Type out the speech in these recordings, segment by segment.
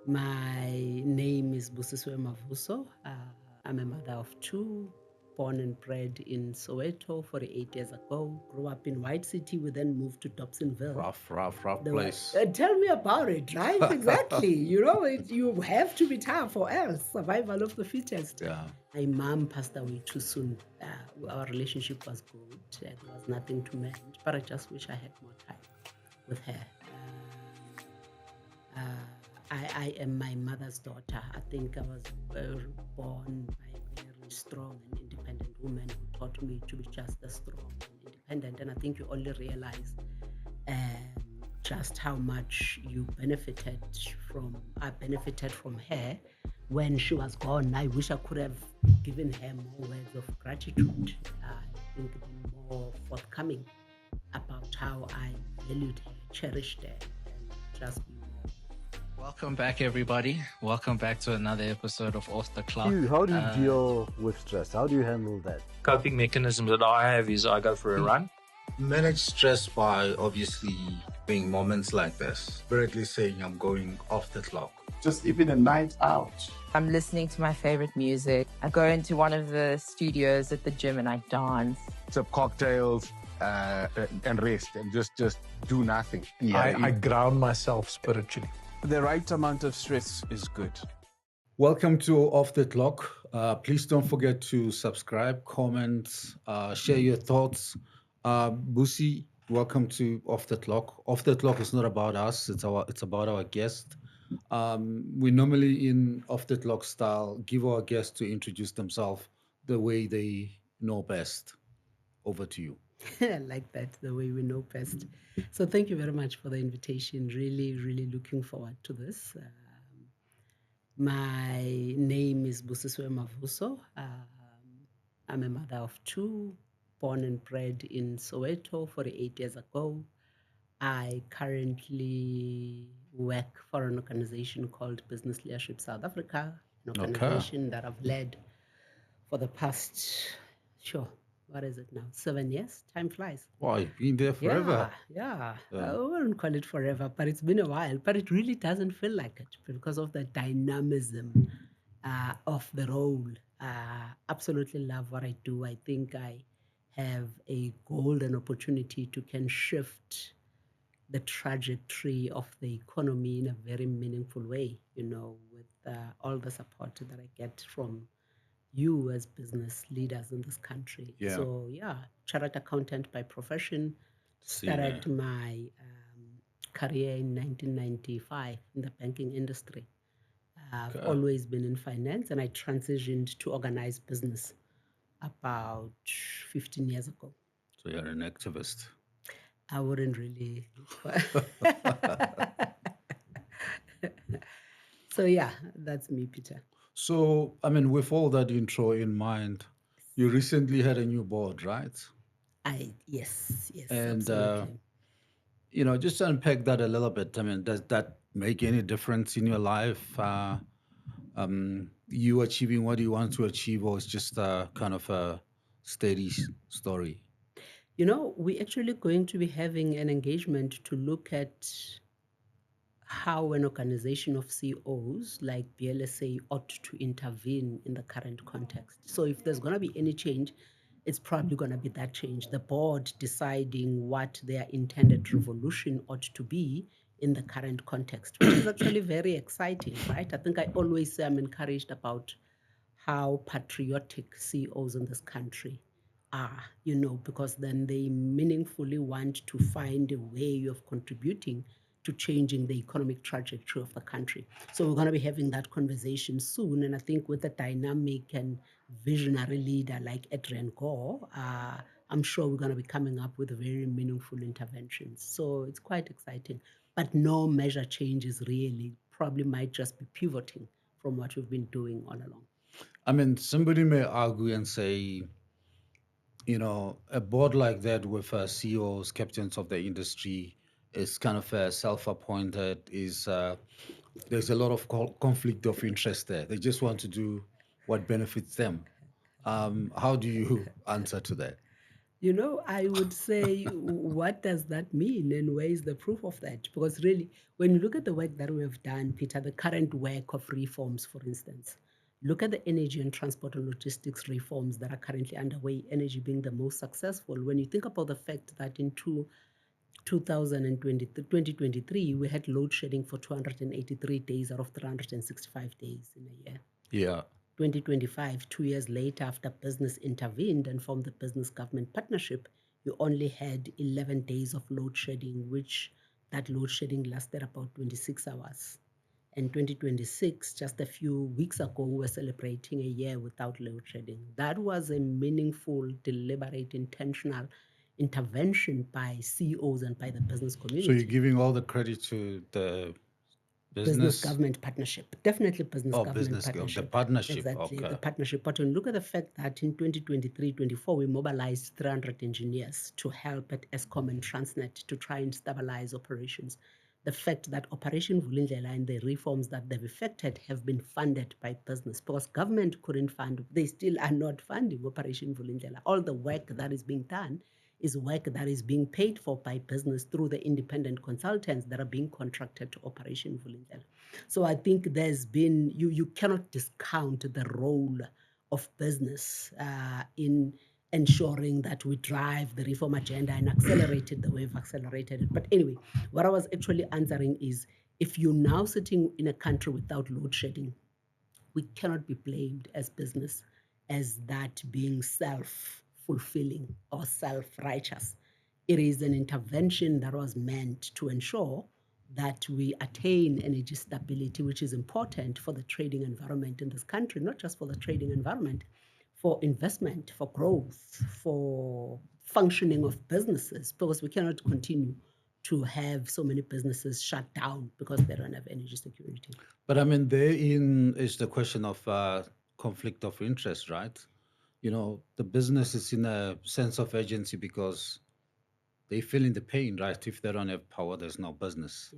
My name is Busisiwe Mavuso. I'm a mother of two, born and bred in Soweto 48 years ago. Grew up in White City. We then moved to Dobsonville. Rough The place. tell me about it, right? Exactly. You have to be tough or else survival of the fittest. Yeah. My mom passed away too soon. Our relationship was good. There was nothing to mend, but I just wish I had more time with her. I am my mother's daughter. I think I was born by a very strong and independent woman who taught me to be just as strong and independent. And I think you only realize just how much you benefited I benefited from her when she was gone. I wish I could have given her more words of gratitude. I think been more forthcoming about how I valued her, cherished her, and just be more. Welcome back, everybody. Welcome back to another episode of Off the Clock. How do you deal with stress? How do you handle that? Coping mechanism that I have is I go for a run. Manage stress by obviously doing moments like this. Directly saying I'm going off the clock. Just even a night out. I'm listening to my favorite music. I go into one of the studios at the gym and I dance. Some cocktails and rest and just do nothing. I ground myself spiritually. The right amount of stress is good. Welcome to Off the Clock. Please don't forget to subscribe, comment, share your thoughts. Busi, welcome to Off the Clock. Off the Clock is not about us, it's about our guest. We normally in Off the Clock style give our guests to introduce themselves the way they know best. Over to you. I like that, the way we know best. So thank you very much for the invitation. Really, really looking forward to this. My name is Busisiwe Mavuso. I'm a mother of two, born and bred in Soweto 48 years ago. I currently work for an organization called Business Leadership South Africa, an organization that I've led for the past, what is it now? 7 years? Time flies. Wow, you've been there forever. Yeah. I wouldn't call it forever, but it's been a while. But it really doesn't feel like it because of the dynamism of the role. Absolutely love what I do. I think I have a golden opportunity to can shift the trajectory of the economy in a very meaningful way, with all the support that I get from you as business leaders in this country. Yeah. So chartered accountant by profession. Started my career in 1995 in the banking industry. I've always been in finance, and I transitioned to organized business about 15 years ago. So you're an activist. I wouldn't really. So that's me, Peter. So, with all that intro in mind, you recently had a new board, right? Yes. And, absolutely. just to unpack that a little bit, does that make any difference in your life? You achieving what you want to achieve, or it's just kind of a steady story? We're actually going to be having an engagement to look at how an organization of CEOs like BLSA ought to intervene in the current context. So if there's going to be any change, it's probably going to be that change. The board deciding what their intended revolution ought to be in the current context, which is actually very exciting, right? I think I always say I'm encouraged about how patriotic CEOs in this country are, because then they meaningfully want to find a way of contributing to changing the economic trajectory of the country. So we're going to be having that conversation soon. And I think with a dynamic and visionary leader like Adrian Gore, I'm sure we're going to be coming up with very meaningful interventions. So it's quite exciting. But no measure changes really. Probably might just be pivoting from what we've been doing all along. Somebody may argue and say, a board like that with CEOs, captains of the industry, is kind of self-appointed, there's a lot of conflict of interest there. They just want to do what benefits them. How do you answer to that? You know, I would say, what does that mean and where is the proof of that? Because really, when you look at the work that we have done, Peter, the current work of reforms, for instance, look at the energy and transport and logistics reforms that are currently underway, energy being the most successful. When you think about the fact that in 2023, we had load shedding for 283 days out of 365 days in a year. Yeah. 2025, 2 years later, after business intervened and formed the business government partnership, you only had 11 days of load shedding, which that load shedding lasted about 26 hours. And 2026, just a few weeks ago, we were celebrating a year without load shedding. That was a meaningful, deliberate, intentional intervention by CEOs and by the business community. So you're giving all the credit to the business government partnership. Definitely business government partnership. The partnership. Exactly, Okay. the partnership. But when you look at the fact that in 2023-24, we mobilized 300 engineers to help at Eskom and Transnet to try and stabilize operations. The fact that Operation Vulindlela and the reforms that they've effected have been funded by business, because government couldn't fund, they still are not funding Operation Vulindlela. All the work that is being done is work that is being paid for by business through the independent consultants that are being contracted to Operation Vulindlela. So I think there's been, you cannot discount the role of business in ensuring that we drive the reform agenda and accelerate it the way we've accelerated it. But anyway, what I was actually answering is, if you're now sitting in a country without load shedding, we cannot be blamed as business as that being self-fulfilling or self-righteous. It is an intervention that was meant to ensure that we attain energy stability, which is important for the trading environment in this country, not just for the trading environment, for investment, for growth, for functioning of businesses, because we cannot continue to have so many businesses shut down because they don't have energy security. But I mean, therein is the question of conflict of interest, right? You know, the business is in a sense of urgency because they feeling the pain, right? If they don't have power, there's no business.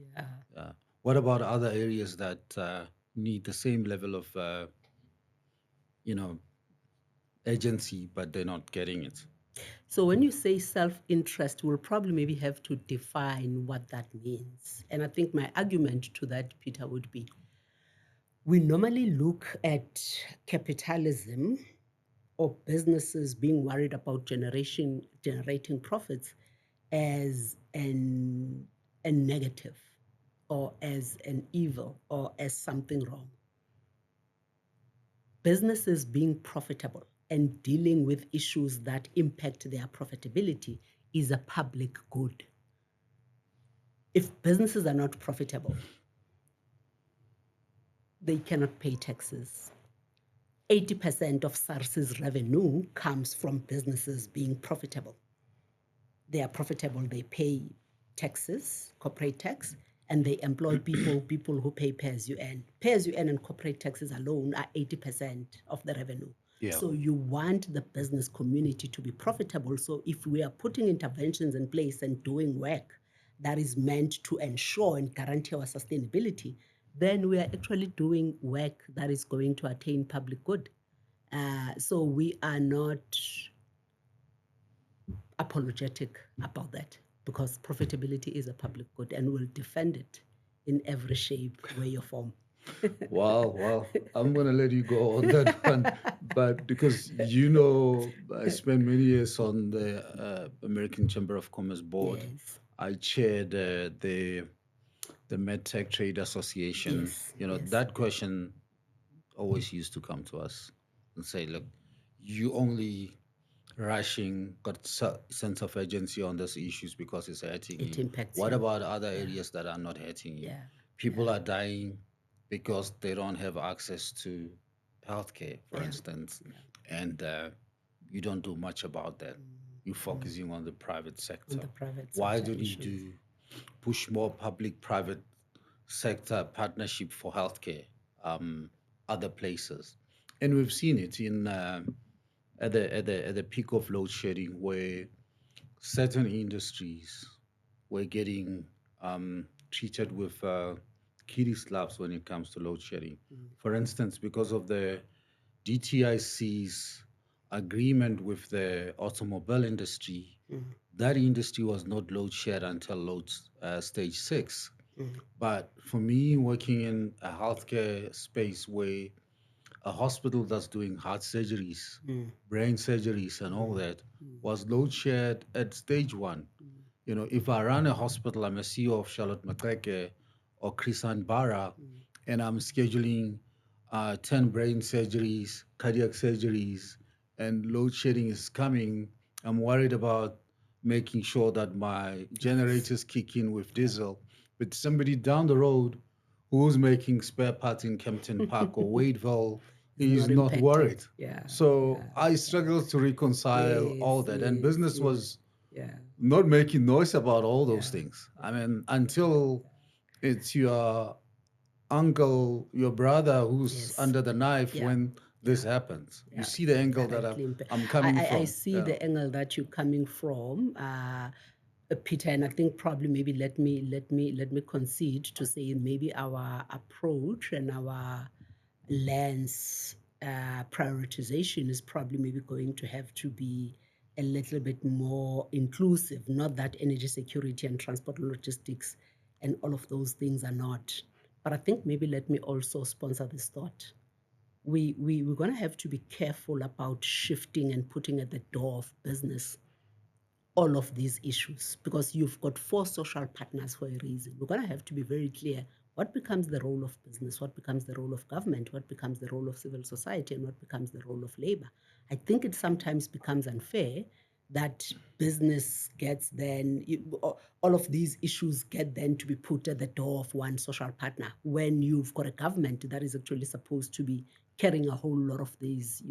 Yeah. What about other areas that need the same level of, urgency, but they're not getting it? So when you say self-interest, we'll probably maybe have to define what that means. And I think my argument to that, Peter, would be, we normally look at capitalism or businesses being worried about generating profits as a negative or as an evil or as something wrong. Businesses being profitable and dealing with issues that impact their profitability is a public good. If businesses are not profitable, they cannot pay taxes. 80% of SARS's revenue comes from businesses being profitable. They are profitable, they pay taxes, corporate tax, and they employ people who pay pay as you earn. Pay as you earn and corporate taxes alone are 80% of the revenue. Yeah. So you want the business community to be profitable. So if we are putting interventions in place and doing work that is meant to ensure and guarantee our sustainability, then we are actually doing work that is going to attain public good. So we are not apologetic about that, because profitability is a public good and we'll defend it in every shape, way, or form. Wow. I'm going to let you go on that one. But because, I spent many years on the American Chamber of Commerce board. Yes. I chaired the MedTech Trade Association. Yes. That question always used to come to us and say, look, you only rushing, got sense of urgency on these issues because it's hurting it you. Impacts what you. About other areas that are not hurting you? Yeah. People are dying because they don't have access to healthcare, for instance, and you don't do much about that. You're focusing on the private sector. On the private sector. Why do you do push more public-private sector partnership for healthcare, other places? And we've seen it in at the peak of load shedding, where certain industries were getting treated with kiddie slaps when it comes to load shedding. For instance, because of the DTIC's agreement with the automobile industry. That industry was not load shed until stage 6. But for me, working in a healthcare space where a hospital that's doing heart surgeries, brain surgeries, and all that was load shed at stage 1. You know, if I run a hospital, I'm a CEO of Charlotte Matreke or Chrisan Barra, and I'm scheduling 10 brain surgeries, cardiac surgeries, and load shedding is coming, I'm worried about making sure that my generators kick in with diesel. But somebody down the road who's making spare parts in Kempton Park or Wadeville is not impacted. worried. Yeah. So I struggle to reconcile all that. And business was Yeah. not making noise about all those things. I mean, until it's your uncle, your brother who's under the knife when this happens. You see the angle that I'm coming from. I see the angle that you're coming from, Peter, and I think probably maybe let me concede to say maybe our approach and our lens prioritization is probably maybe going to have to be a little bit more inclusive. Not that energy security and transport and logistics and all of those things are not, but I think maybe let me also sponsor this thought. We're going to have to be careful about shifting and putting at the door of business all of these issues, because you've got 4 social partners for a reason. We're going to have to be very clear what becomes the role of business, what becomes the role of government, what becomes the role of civil society, and what becomes the role of labor. I think it sometimes becomes unfair that business gets then, all of these issues get then to be put at the door of one social partner when you've got a government that is actually supposed to be carrying a whole lot of these,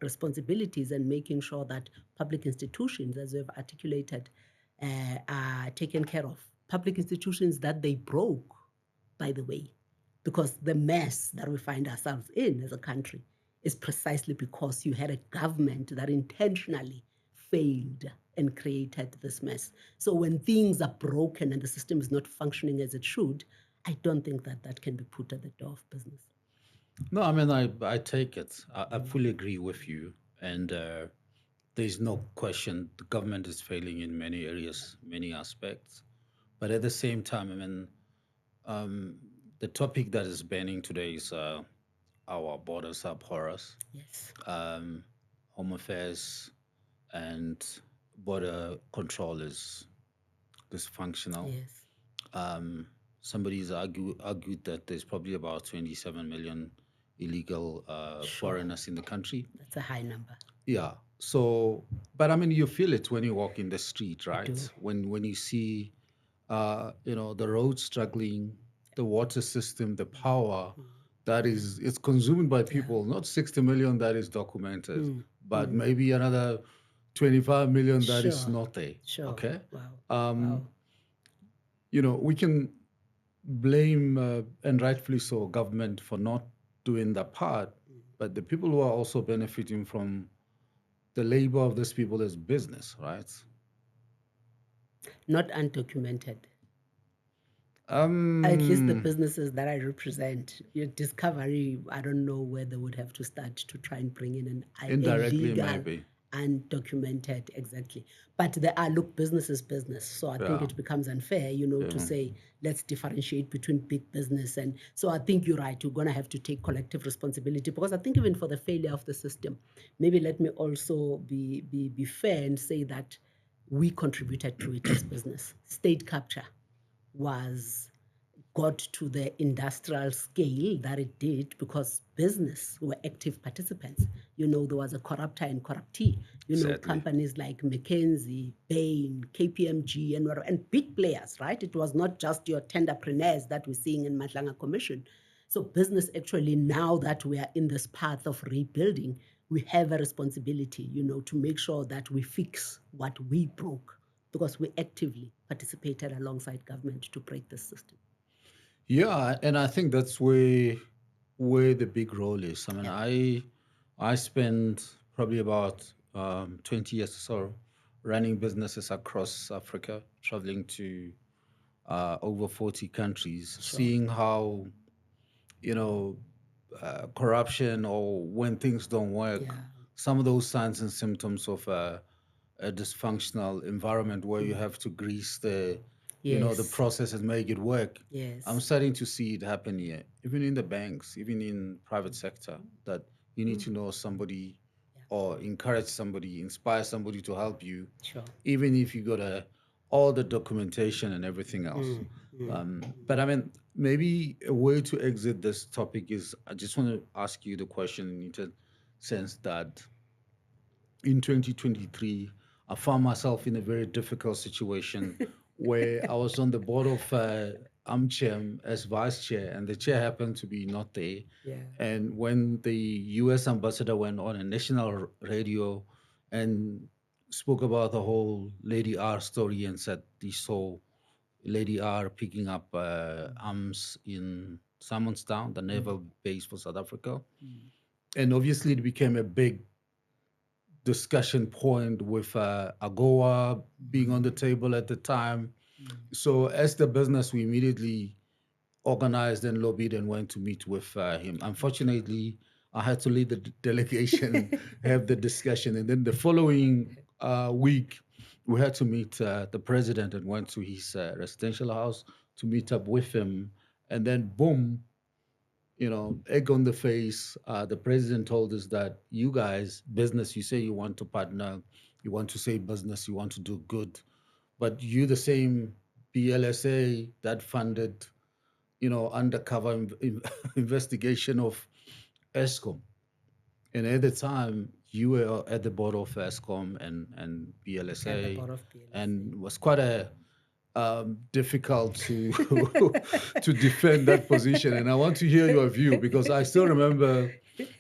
responsibilities and making sure that public institutions, as we've articulated, are taken care of. Public institutions that they broke, by the way, because the mess that we find ourselves in as a country is precisely because you had a government that intentionally failed and created this mess. So when things are broken and the system is not functioning as it should, I don't think that that can be put at the door of business. No, I mean, I take it. I fully agree with you. And there's no question the government is failing in many areas, many aspects. But at the same time, I mean, the topic that is banning today is our borders are porous. Yes. Home affairs and border control is dysfunctional. Yes. Somebody's argued that there's probably about 27 million illegal foreigners in the country. That's a high number. Yeah. So, but I mean, you feel it when you walk in the street, right? do. When you see, the roads struggling, the water system, the power, that is, it's consumed by people. Not 60 million that is documented, but maybe another 25 million that is not there. Sure. Okay. Wow. We can blame, and rightfully so, government for not doing that part, but the people who are also benefiting from the labor of these people is business, right? Not undocumented. At least the businesses that I represent, your Discovery, I don't know where they would have to start to try and bring in an indirectly, illegal, maybe undocumented, exactly. But there are, look, business is business. So I think it becomes unfair, to say, let's differentiate between big business. And so I think you're right. You're going to have to take collective responsibility, because I think even for the failure of the system, maybe let me also be fair and say that we contributed to it as business. State capture got to the industrial scale that it did because business were active participants. There was a corruptor and corruptee. Companies like McKinsey, Bain, KPMG, and big players, right? It was not just your tenderpreneurs that we're seeing in Matlanga Commission. So business actually, now that we are in this path of rebuilding, we have a responsibility, to make sure that we fix what we broke, because we actively participated alongside government to break the system. Yeah, and I think that's where the big role is. I mean, I spent probably about 20 years or so running businesses across Africa, traveling to over 40 countries, seeing how, corruption, or when things don't work, some of those signs and symptoms of a dysfunctional environment where you have to grease the, the Yes. process and make it work. Yes. I'm starting to see it happen here, even in the banks, even in private sector, that you need to know somebody or encourage somebody, inspire somebody to help you, Sure. even if you got all the documentation and everything else. But I mean, maybe a way to exit this topic is I just want to ask you the question in the sense that in 2023, I found myself in a very difficult situation where I was on the board of AmCham as vice chair, and the chair happened to be not there. Yeah. And when the U.S. ambassador went on a national radio and spoke about the whole Lady R story and said he saw Lady R picking up arms in Simonstown, the naval base for South Africa. And obviously, it became a big discussion point with AGOA being on the table at the time. So, as the business, we immediately organized and lobbied and went to meet with him. Unfortunately, I had to lead the delegation, have the discussion, and then the following week, we had to meet the president and went to his residential house to meet up with him. And then, boom, egg on the face. The president told us that you guys, business, you say you want to partner, you want to say business, you want to do good, but you the same BLSA that funded, undercover investigation of ESCOM. And at the time, you were at the board of ESCOM and BLSA, At the board of BLSA. and it was quite a difficult to to defend that position. And I want to hear your view because I still remember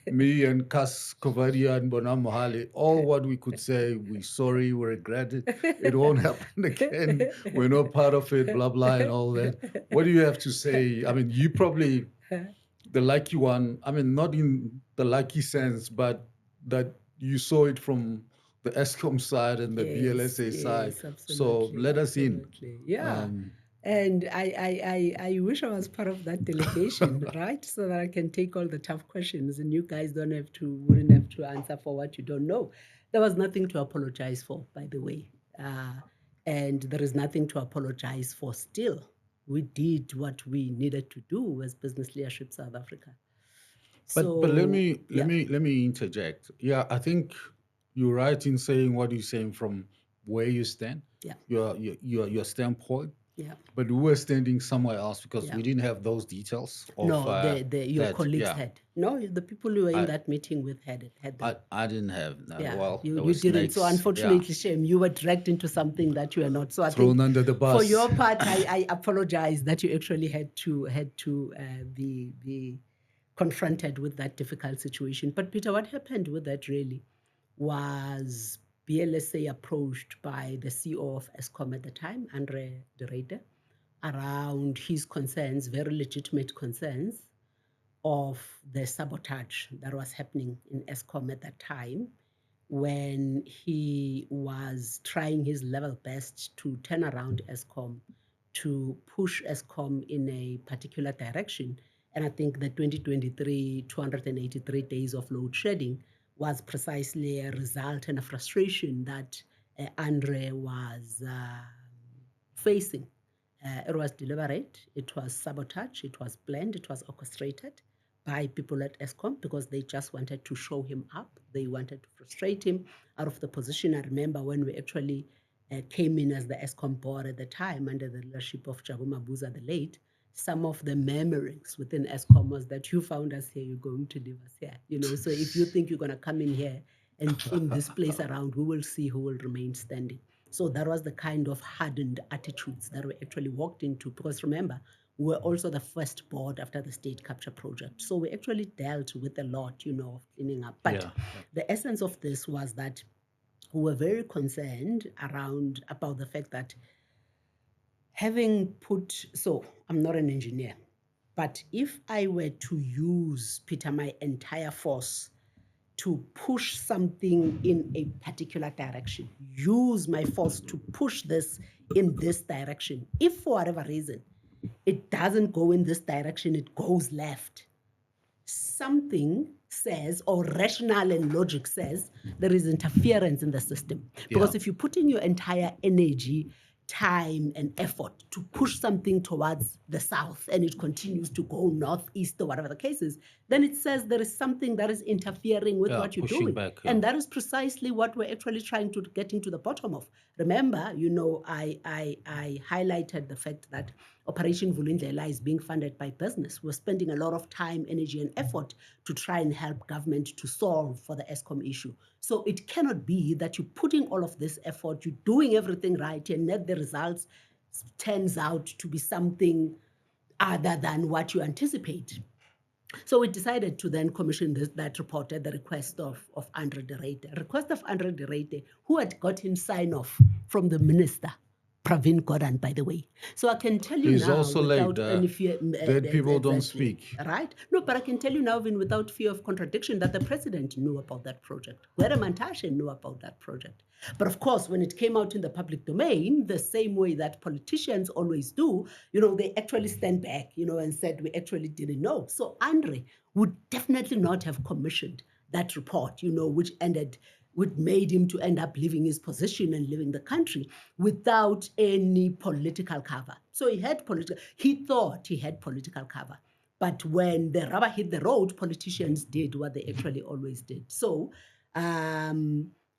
me and Kas Kovadia and Bonam Mohali, all what we could say, we sorry, we regret it, it won't happen again, we're not part of it, blah, blah, and all that. What do you have to say? I mean, you probably the lucky one, I mean, not in the lucky sense, but that you saw it from the ESCOM side and the BLSA side. So let us in. Yeah. And I wish I was part of that delegation, right? So that I can take all the tough questions and you guys wouldn't have to answer for what you don't know. There was nothing to apologize for, by the way. And there is nothing to apologize for still. We did what we needed to do as business leadership South Africa. But let me interject. Yeah, I think you're right in saying what you're saying from where you stand. Yeah. Your standpoint. Yeah. But we were standing somewhere else because we didn't have those details. Of, your colleagues had. No, the people who were in that meeting with had them. I didn't have. No, yeah. Well, you didn't. So unfortunately, shame, you were dragged into something that you are not. So I thrown under the bus. For your part, I apologize that you actually had to be confronted with that difficult situation. But Peter, what happened with that really was BLSA approached by the CEO of ESCOM at the time, Andre de Ruyter, around his concerns, very legitimate concerns, of the sabotage that was happening in ESCOM at that time, when he was trying his level best to turn around ESCOM, to push ESCOM in a particular direction. And I think the 2023, 283 days of load shedding was precisely a result and a frustration that Andre was facing. It was deliberate, it was sabotage, it was planned, it was orchestrated by people at ESCOM because they just wanted to show him up. They wanted to frustrate him out of the position. I remember when we actually came in as the ESCOM board at the time under the leadership of Busisiwe Mavuso the late, some of the murmurings within ESCOM was that you found us here, you're going to leave us here. So if you think you're going to come in here and clean this place around, we will see who will remain standing. So that was the kind of hardened attitudes that we actually walked into, because remember, we were also the first board after the state capture project. So we actually dealt with a lot, of cleaning up. But the essence of this was that we were very concerned about the fact that so I'm not an engineer, but if I were to use, Peter, my entire force to push something in a particular direction, use my force to push this in this direction, if for whatever reason it doesn't go in this direction, it goes left, something says, or rational and logic says, there is interference in the system. Because Yeah. if you put in your entire energy, time, and effort to push something towards the south and it continues to go north, east, or whatever the case is, then it says there is something that is interfering with Yeah, what you're pushing doing. back, And yeah. that is precisely what we're actually trying to get into the bottom of. Remember, I highlighted the fact that Operation Vulindlela is being funded by business. We're spending a lot of time, energy, and effort to try and help government to solve for the ESCOM issue. So it cannot be that you're putting all of this effort, you're doing everything right, and that the results turns out to be something other than what you anticipate. So we decided to then commission that report at the request of Andre de Ruyter. Request of Andre de Ruyter, who had gotten sign-off from the minister, Pravin Gordhan, by the way. So I can tell you He's now, also late. without any fear, Dead people don't exactly, speak. right? No, but I can tell you now, even without fear of contradiction, that the president knew about that project. Gwede Mantashe knew about that project. But of course, when it came out in the public domain, the same way that politicians always do, they actually stand back, and said, we actually didn't know. So Andre would definitely not have commissioned that report, which made him to end up leaving his position and leaving the country without any political cover. So he thought he had political cover. But when the rubber hit the road, politicians did what they actually always did. So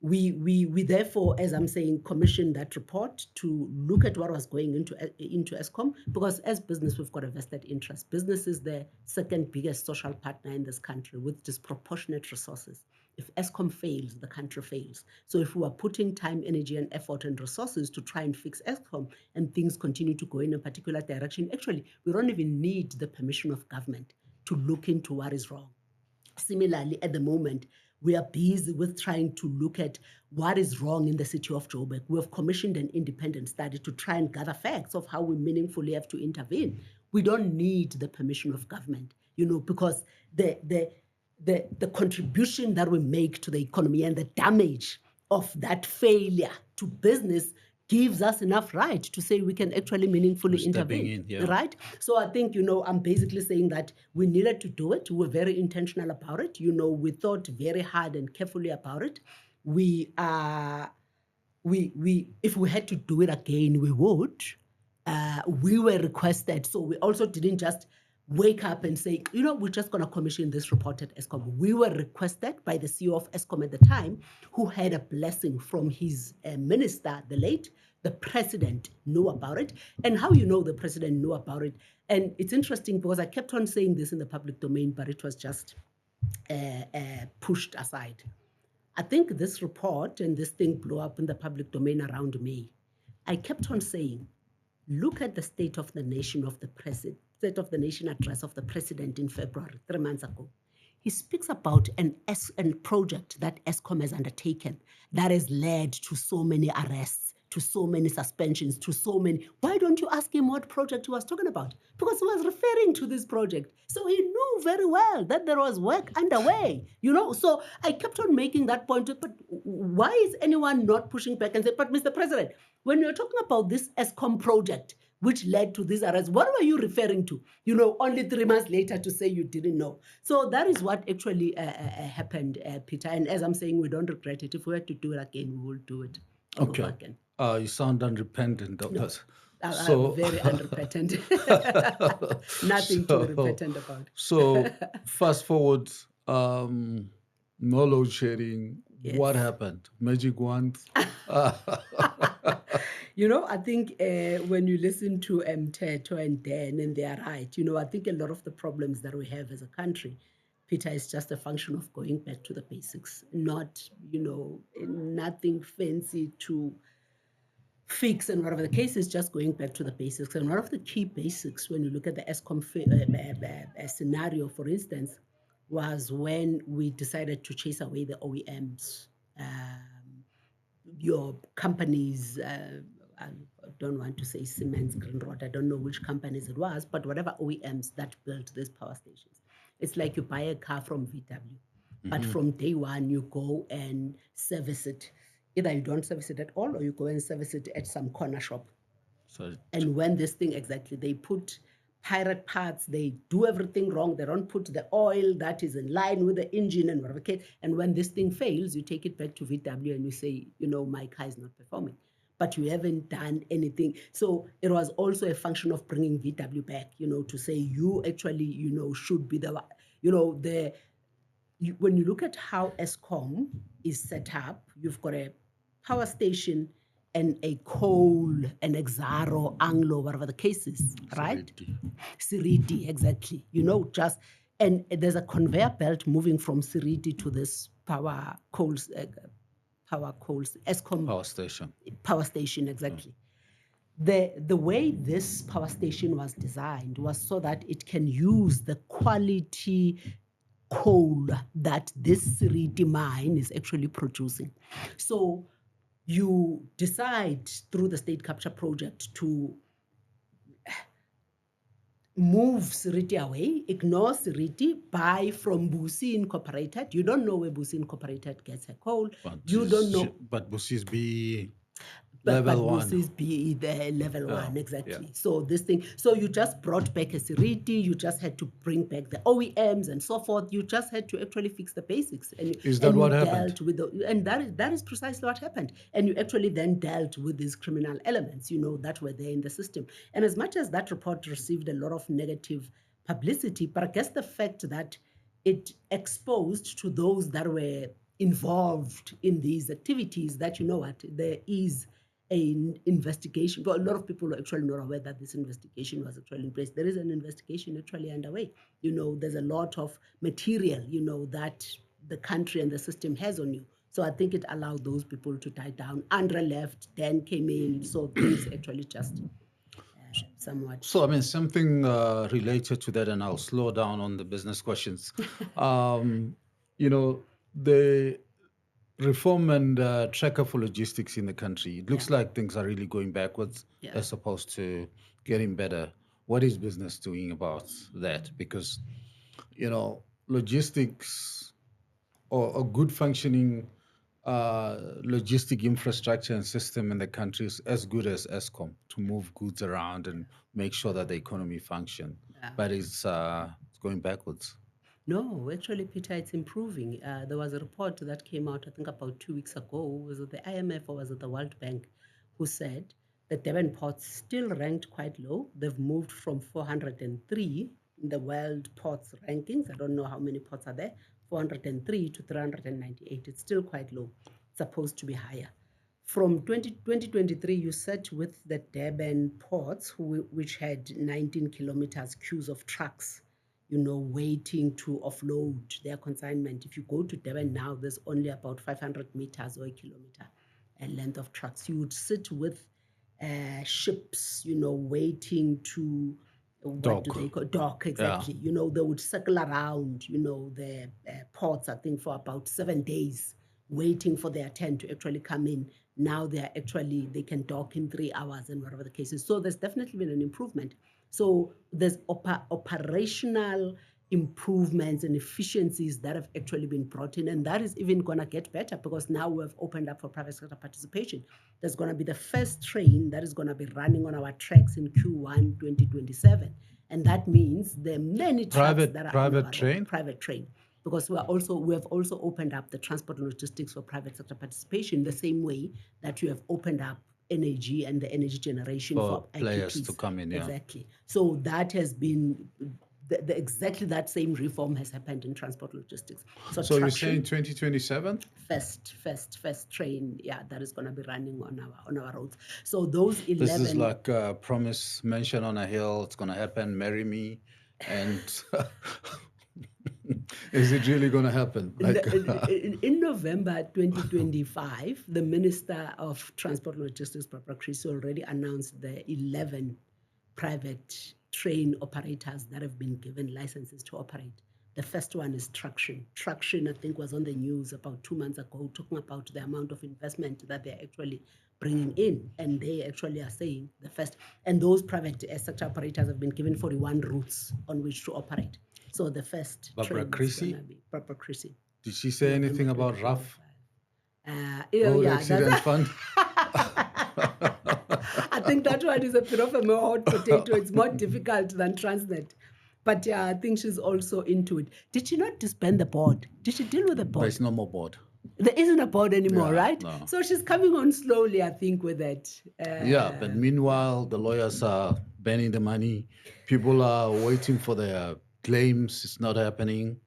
we therefore, as I'm saying, commissioned that report to look at what was going into ESCOM, because as business, we've got a vested interest. Business is the second biggest social partner in this country with disproportionate resources. If ESCOM fails, the country fails. So if we are putting time, energy, and effort and resources to try and fix ESCOM and things continue to go in a particular direction, actually, we don't even need the permission of government to look into what is wrong. Similarly, at the moment, we are busy with trying to look at what is wrong in the city of Joburg. We have commissioned an independent study to try and gather facts of how we meaningfully have to intervene. We don't need the permission of government, because the contribution that we make to the economy and the damage of that failure to business gives us enough right to say we can actually meaningfully intervene, right? So I think, I'm basically saying that we needed to do it. We were very intentional about it. We thought very hard and carefully about it. If we had to do it again, we would. We were requested, so we also didn't just wake up and say, we're just going to commission this report at ESCOM. We were requested by the CEO of ESCOM at the time, who had a blessing from his minister, the late. The president knew about it. And how the president knew about it. And it's interesting because I kept on saying this in the public domain, but it was just pushed aside. I think this report and this thing blew up in the public domain around May. I kept on saying, look at the State of the Nation of the President, State of the Nation address of the President in February, 3 months ago. He speaks about an project that ESCOM has undertaken that has led to so many arrests, to so many suspensions, to so many. Why don't you ask him what project he was talking about? Because he was referring to this project. So he knew very well that there was work underway, So I kept on making that point, but why is anyone not pushing back and say, but Mr. President, when you're talking about this ESCOM project, which led to these arrests, what were you referring to? Only 3 months later to say you didn't know. So that is what actually happened, Peter. And as I'm saying, we don't regret it. If we had to do it again, we will do it. Okay. You sound unrepentant of us. So very unrepentant. Nothing to be repentant about. So fast forward, no load shedding. Yes. What happened? Magic wand? I think when you listen to Teto and Dan, and they are right, I think a lot of the problems that we have as a country, Peter, is just a function of going back to the basics, not, nothing fancy to fix and whatever the case is, just going back to the basics. And one of the key basics, when you look at the ESCOM scenario, for instance, was when we decided to chase away the OEMs. Your companies, I don't want to say Siemens, Greenrod, I don't know which companies it was, but whatever OEMs that built these power stations. It's like you buy a car from VW, but from day one, you go and service it. Either you don't service it at all, or you go and service it at some corner shop. And when this thing they put pirate parts. They do everything wrong. They don't put the oil that is in line with the engine and whatever. And when this thing fails, you take it back to VW and you say, my car is not performing. But you haven't done anything. So it was also a function of bringing VW back, to say you actually, should be the, when you look at how ESCOM is set up, you've got a power station and a coal, an Exaro, Anglo, whatever the case is, right? Siriti, exactly. And there's a conveyor belt moving from Siriti to this ESCOM power station, exactly. The way this power station was designed was so that it can use the quality coal that this Siriti mine is actually producing. So you decide through the state capture project to move Siriti away, ignore Siriti, buy from Busi Incorporated. You don't know where Busi Incorporated gets her coal. You don't know. But Busi's be But level one. Busi's be the level one, exactly. So this thing, so you just brought back a Siriti, you just had to bring back the OEMs and so forth. You just had to actually fix the basics. Is that what happened? And that is precisely what happened. And you actually then dealt with these criminal elements, that were there in the system. And as much as that report received a lot of negative publicity, but I guess the fact that it exposed to those that were involved in these activities that, there is an investigation. But a lot of people are actually not aware that this investigation was actually in place. There is an investigation actually underway. There's a lot of material, that the country and the system has on you. So I think it allowed those people to die down. Andra left, Dan came in, so things actually just somewhat. So, something related to that, and I'll slow down on the business questions. The reform and tracker for logistics in the country, it looks like things are really going backwards as opposed to getting better. What is business doing about that? Because, logistics or a good functioning logistic infrastructure and system in the country is as good as ESCOM to move goods around and make sure that the economy function. But it's going backwards. No, actually, Peter, it's improving. There was a report that came out, I think, about 2 weeks ago. Was it the IMF or was it the World Bank, who said that Durban ports still ranked quite low. They've moved from 403 in the world ports rankings. I don't know how many ports are there. 403 to 398. It's still quite low. It's supposed to be higher. From 2023, you sat with the Durban ports, which had 19 kilometers queues of trucks, waiting to offload their consignment. If you go to Durban now, there's only about 500 meters or a kilometer length of trucks. You would sit with ships, waiting to, what do they call dock, exactly. They would circle around, the ports, I think, for about 7 days, waiting for their turn to actually come in. Now they can dock in 3 hours and whatever the case is. So there's definitely been an improvement. So there's operational improvements and efficiencies that have actually been brought in, and that is even going to get better because now we've opened up for private sector participation. There's going to be the first train that is going to be running on our tracks in Q1 2027, and that means there are many trucks that are private train. Because we have also opened up the transport and logistics for private sector participation the same way that you have opened up energy and the energy generation for players IPPs. to come in. Exactly. So that has been exactly that same reform has happened in transport logistics. So you're saying 2027? First train, that is going to be running on our roads. So those 11. This is like a promise mentioned on a hill. It's going to happen. Marry me, and. Is it really going to happen? In November 2025, the Minister of Transport and Logistics, Barbara Chris, already announced the 11 private train operators that have been given licenses to operate. The first one is Traction. Traction, I think, was on the news about 2 months ago, talking about the amount of investment that they're actually bringing in. And they actually are saying the first. And those private sector operators have been given 41 routes on which to operate. So the first Barbara Chrissy? Barbara Chrissy. Did she say anything about RAF? Fund. I think that one is a bit of a more hot potato. It's more difficult than Transnet. But yeah, I think she's also into it. Did she not disband the board? Did she deal with the board? There's no more board. There isn't a board anymore, Yeah, right? no. So she's coming on slowly, I think, with it. Yeah, but meanwhile, the lawyers are banning the money. People are waiting for their claims. It's not happening.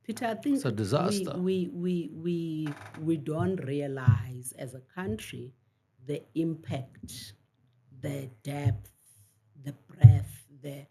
Peter, I think It's a disaster. we don't realize as a country the impact, the depth, the breadth, the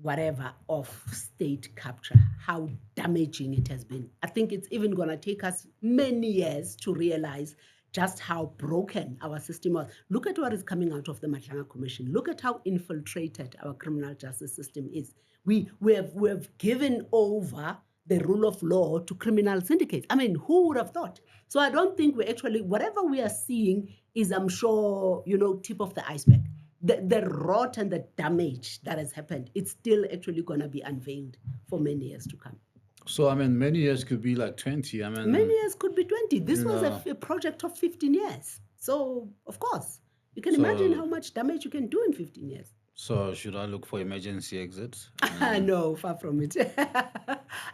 whatever of state capture, how damaging it has been. I think it's even going to take us many years to realize just how broken our system was. Look at what is coming out of the Matlanga Commission. Look at how infiltrated our criminal justice system is. We have given over the rule of law to criminal syndicates. I mean, who would have thought? So I don't think we actually, whatever we are seeing is, I'm sure, tip of the iceberg. The rot and the damage that has happened, it's still actually going to be unveiled for many years to come. So, I mean, many years could be like 20. I mean, many years could be 20. This was a project of 15 years. So, of course, you can imagine how much damage you can do in 15 years. So should I look for emergency exits? No, far from it.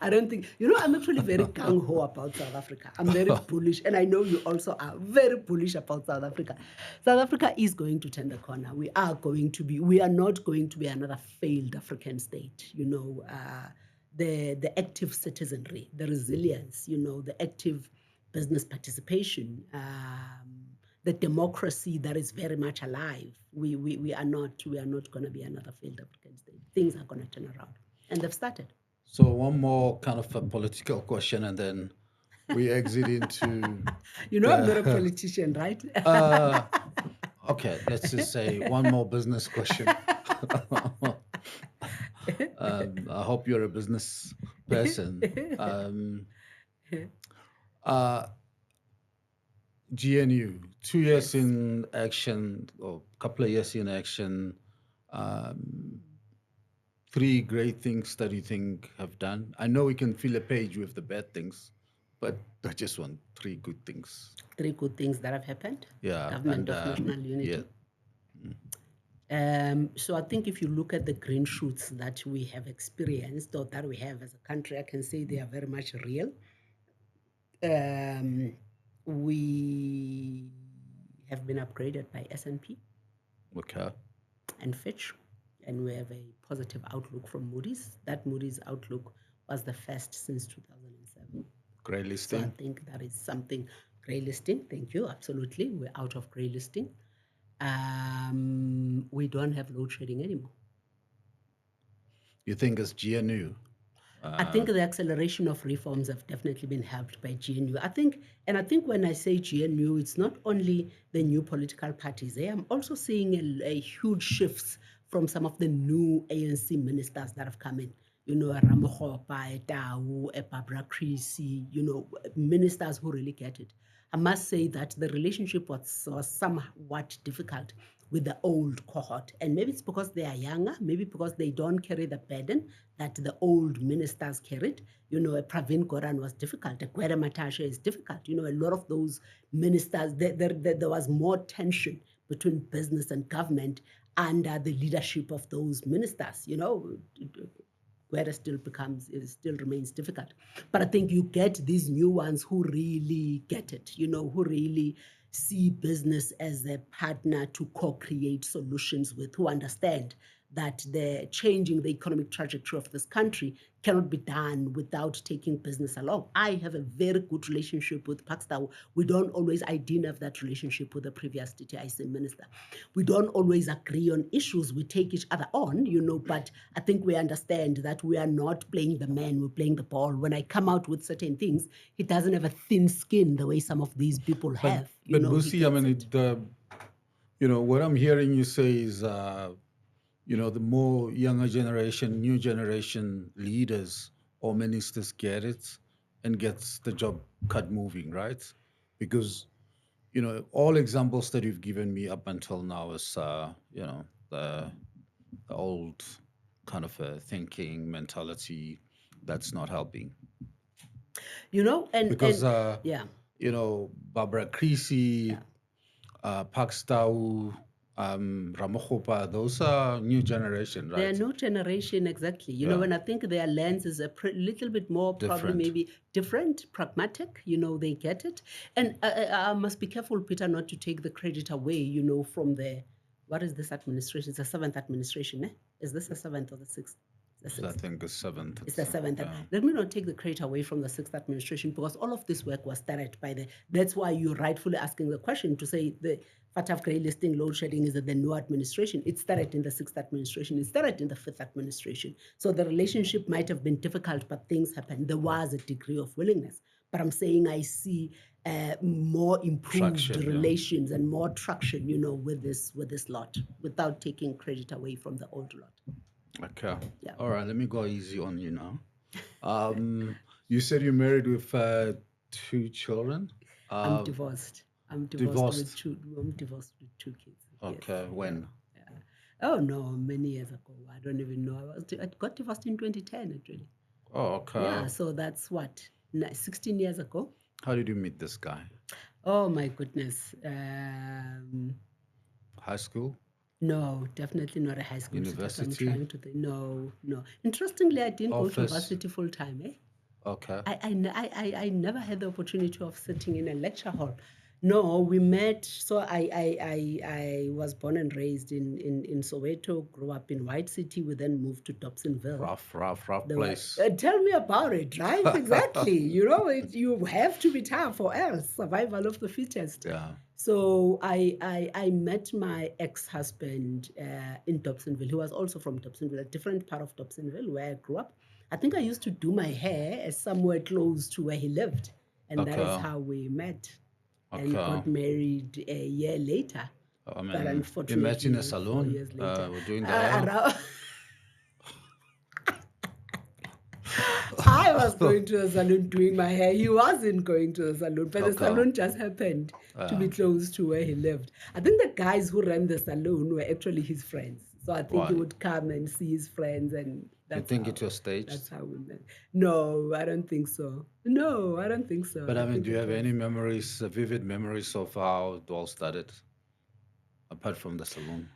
I don't think, I'm actually very gung-ho about South Africa. I'm very bullish, and I know you also are very bullish about South Africa. South Africa is going to turn the corner. We are not going to be another failed African state. The active citizenry, the resilience, the active business participation, the democracy that is very much alive. We are not going to be another failed African state. Things are going to turn around, and they've started. So one more kind of a political question, and then we exit into. I'm not a politician, right? Okay, let's just say one more business question. I hope you're a business person. GNU, 2 years in action, or a couple of years in action. 3 great things that you think have done. I know we can fill a page with the bad things, but I just want 3 good things. 3 good things that have happened. Yeah, Government of national unity. Yeah. So I think if you look at the green shoots that we have experienced, or that we have as a country, I can say they are very much real. We have been upgraded by S&P and Fitch, and we have a positive outlook from Moody's. That Moody's outlook was the first since 2007. Grey listing. So I think that is something. Grey listing, thank you, absolutely. We're out of grey listing. We don't have load shedding anymore. You think it's GNU? I think the acceleration of reforms have definitely been helped by GNU. I think when I say GNU, it's not only the new political parties. I'm also seeing a huge shifts from some of the new ANC ministers that have come in. Ramokgopa, Tau, Barbara Creasy, ministers who really get it. I must say that the relationship was somewhat difficult with the old cohort. And maybe it's because they are younger, maybe because they don't carry the burden that the old ministers carried. Pravin Goran was difficult. Gwede Matashe is difficult. A lot of those ministers, there was more tension between business and government under the leadership of those ministers. Where it still remains difficult. But I think you get these new ones who really get it, who really see business as a partner to co-create solutions with, who understand that the changing the economic trajectory of this country cannot be done without taking business along. I have a very good relationship with Pakistan. We don't always, I didn't have that relationship with the previous DTIC minister. We don't always agree on issues. We take each other on, but I think we understand that we are not playing the man, we're playing the ball. When I come out with certain things, he doesn't have a thin skin the way some of these people have. But Busi, I mean, what I'm hearing you say is, the more younger generation, new generation leaders or ministers get it and gets the job cut moving, right? Because, all examples that you've given me up until now is, the old kind of thinking mentality that's not helping. Because Barbara Creasy, Pakstau, Ramokgopa, those are new generation, They are right? no generation exactly. You know, Yeah. when I think their lens is a little bit more probably Different. maybe different, pragmatic, you know, they get it. And I must be careful, Peter, not to take the credit away, you know, from what is this administration? It's the seventh administration, eh? Is this the seventh or the sixth? The I sixth. think it's seventh. It's the seventh. Yeah. Let me not take the credit away from the sixth administration because all of this work was started by that's why you're rightfully asking the question to say the FATF grey listing load shedding is the new administration. It started in the sixth administration. It started in the fifth administration. So the relationship might have been difficult, but things happened. There was a degree of willingness. But I'm saying I see more improved relations and more traction, you know, with this lot, without taking credit away from the old lot. Okay. Yeah. All right. Let me go easy on you now. You said you're married with 2 children. I'm divorced. I'm divorced with two kids. Okay. Yes. When? Yeah. Oh no, many years ago. I don't even know. I got divorced in 2010 actually. Oh, okay. Yeah. So that's what 16 years ago. How did you meet this guy? Oh my goodness. High school? No, definitely not a high school. University? I'm trying to think. No. Interestingly, I didn't go to Office? university full time. Okay. I never had the opportunity of sitting in a lecture hall. No, we met. So I was born and raised in Soweto, grew up in White City. We then moved to Dobsonville. Rough place. Tell me about it, right? Exactly. You know, you have to be tough or else survival of the fittest. Yeah. So I met my ex-husband in Dobsonville. He was also from Dobsonville, a different part of Dobsonville where I grew up. I think I used to do my hair somewhere close to where he lived. And that is how we met. And got married a year later. I mean, but unfortunately, you met in a 4 salon. years later. We're doing the hair. I was going to the salon doing my hair. He wasn't going to the salon, but the salon just happened to be close to where he lived. I think the guys who ran the salon were actually his friends. So I think he would come and see his friends, and you think it was staged? That's how we met. No, I don't think so. No, I don't think so. But I mean, do you have any memories, vivid memories of how it all started, apart from the salon?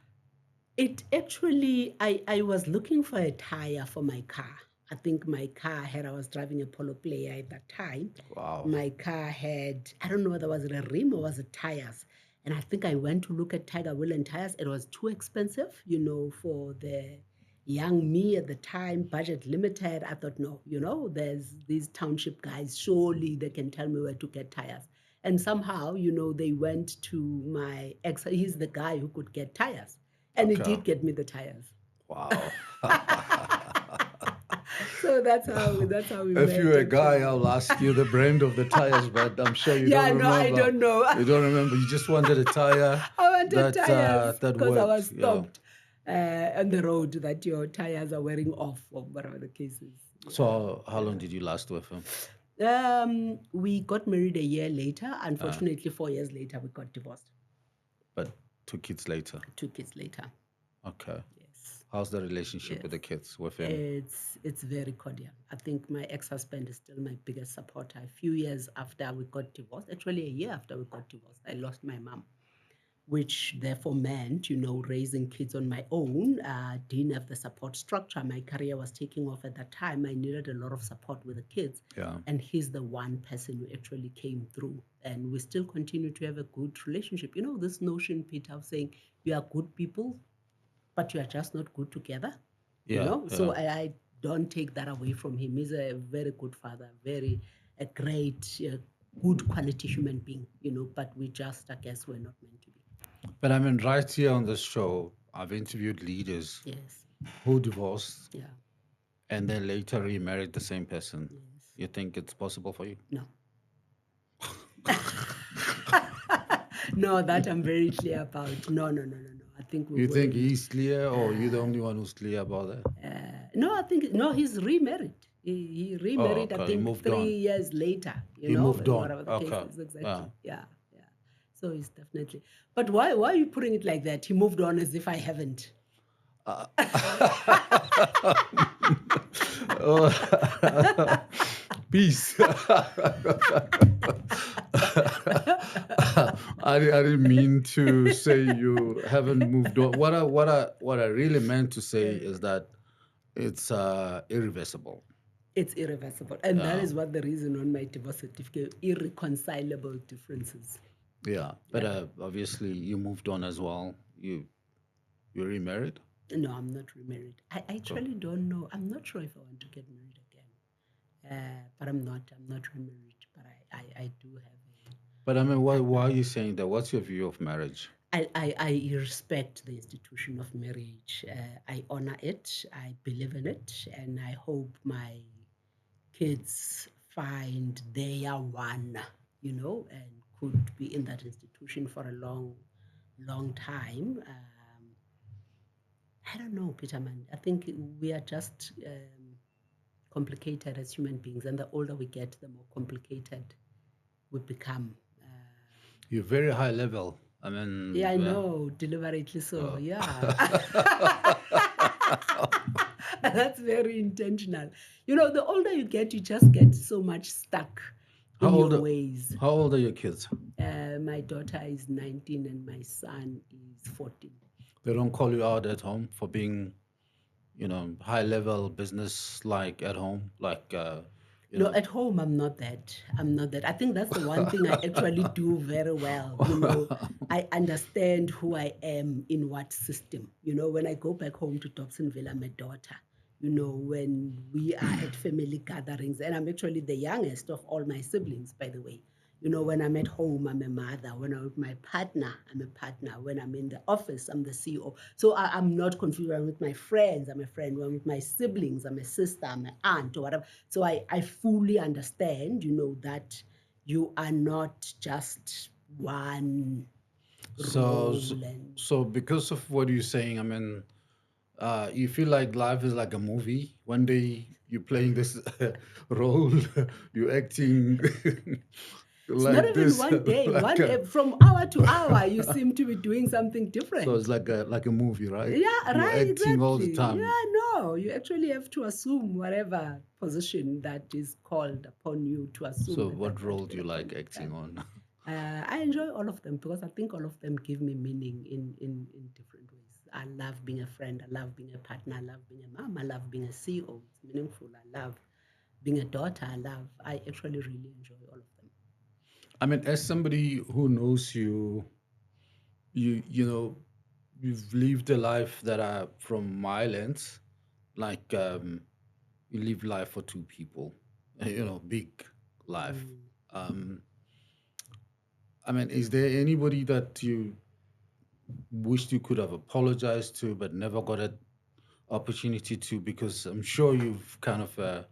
It actually, I was looking for a tire for my car. I think my car I was driving a Polo Player at that time. Wow. My car had, I don't know whether it was a rim or was it tires. And I think I went to look at Tiger Wheel tires. It was too expensive, you know, for the young me at the time, budget limited. I thought, no, you know, there's these township guys, surely they can tell me where to get tires. And somehow, you know, they went to my ex, he's the guy who could get tires. And he did get me the tires. Wow. So that's how we If you're a guy, I'll ask you the brand of the tires, but I'm sure you don't remember. Yeah, no, I don't know. You don't remember. You just wanted a tire. I wanted tires that because worked. I was stopped on the road that your tires are wearing off or whatever the case is. So how long did you last with him? We got married a year later. Unfortunately, 4 years later, we got divorced. But 2 kids later? 2 kids later. Okay. Yes. How's the relationship with the kids, with him? It's very cordial. I think my ex-husband is still my biggest supporter. A few years after we got divorced, actually a year after we got divorced, I lost my mom, which therefore meant, you know, raising kids on my own. Didn't have the support structure. My career was taking off at that time. I needed a lot of support with the kids. Yeah. And he's the one person who actually came through. And we still continue to have a good relationship. You know, this notion, Peter, of saying you are good people, but you are just not good together. Yeah, you know? Yeah. So I don't take that away from him. He's a very good father, a great, good quality human being, you know, but we just, I guess, we're not meant to be. But I mean, right here on this show, I've interviewed leaders who divorced and then later remarried the same person. Yes. You think it's possible for you? No. No, that I'm very clear about. No. I think you think he's clear, or you the only one who's clear about that? No, I think is remarried. He remarried. I think 3 years later. You know, moved on. Whatever the case is, exactly. Yeah. So he's definitely. But why are you putting it like that? He moved on as if I haven't. I didn't mean to say you haven't moved on. What I really meant to say is that it's irreversible. It's irreversible. And that Yeah, is what the reason on my divorce certificate, irreconcilable differences. yeah. But obviously you moved on as well. You're remarried. No, I'm not remarried. I Cool. actually don't know. I'm not sure if I want to get married again. But I'm not. I'm not remarried. But I do have a. But I mean, why are you saying that? What's your view of marriage? I respect the institution of marriage. I honor it. I believe in it, and I hope my kids find their one, and could be in that institution for a long, long time. I don't know, Peterman. I think we are just complicated as human beings, and the older we get, the more complicated we become. You're very high level. I mean, Yeah, I know, deliberately so. Yeah. That's very intentional. The older you get, you just get so much stuck How in old? your ways. How old are your kids? My daughter is 19 and my son is 14. They don't call you out at home for being, high level business like at home, like No, at home I'm not that. I'm not that. I think that's the one thing I actually do very well. I understand who I am in what system. When I go back home to Dobsonville, I'm a daughter. When we are at family gatherings, and I'm actually the youngest of all my siblings, by the way. When I'm at home, I'm a mother. When I'm with my partner, I'm a partner. When I'm in the office, I'm the CEO. So I'm not confused. When I'm with my friends, I'm a friend. When I'm with my siblings, I'm a sister, I'm an aunt, or whatever. So I fully understand, that you are not just one So, role. so, And so because of what you're saying, I mean, you feel like life is like a movie. One day you're playing this role, you're acting it's not like even this, one day. like From hour to hour, you seem to be doing something so different. it's like a movie, right? Yeah, You're right, acting all the exactly. time. Yeah, no, you actually have to assume whatever position that is called upon you to assume So at what that role do you particular like point in acting time. on? I enjoy all of them because I think all of them give me meaning in different ways. I love being a friend. I love being a partner. I love being a mom. I love being a CEO. It's meaningful. I love being a daughter. I actually really enjoy all of them. I mean, as somebody who knows you, you've lived a life that are from my lens, like you live life for two people, big life. Um, I mean, is there anybody that you wished you could have apologized to but never got an opportunity to? Because I'm sure you've kind of,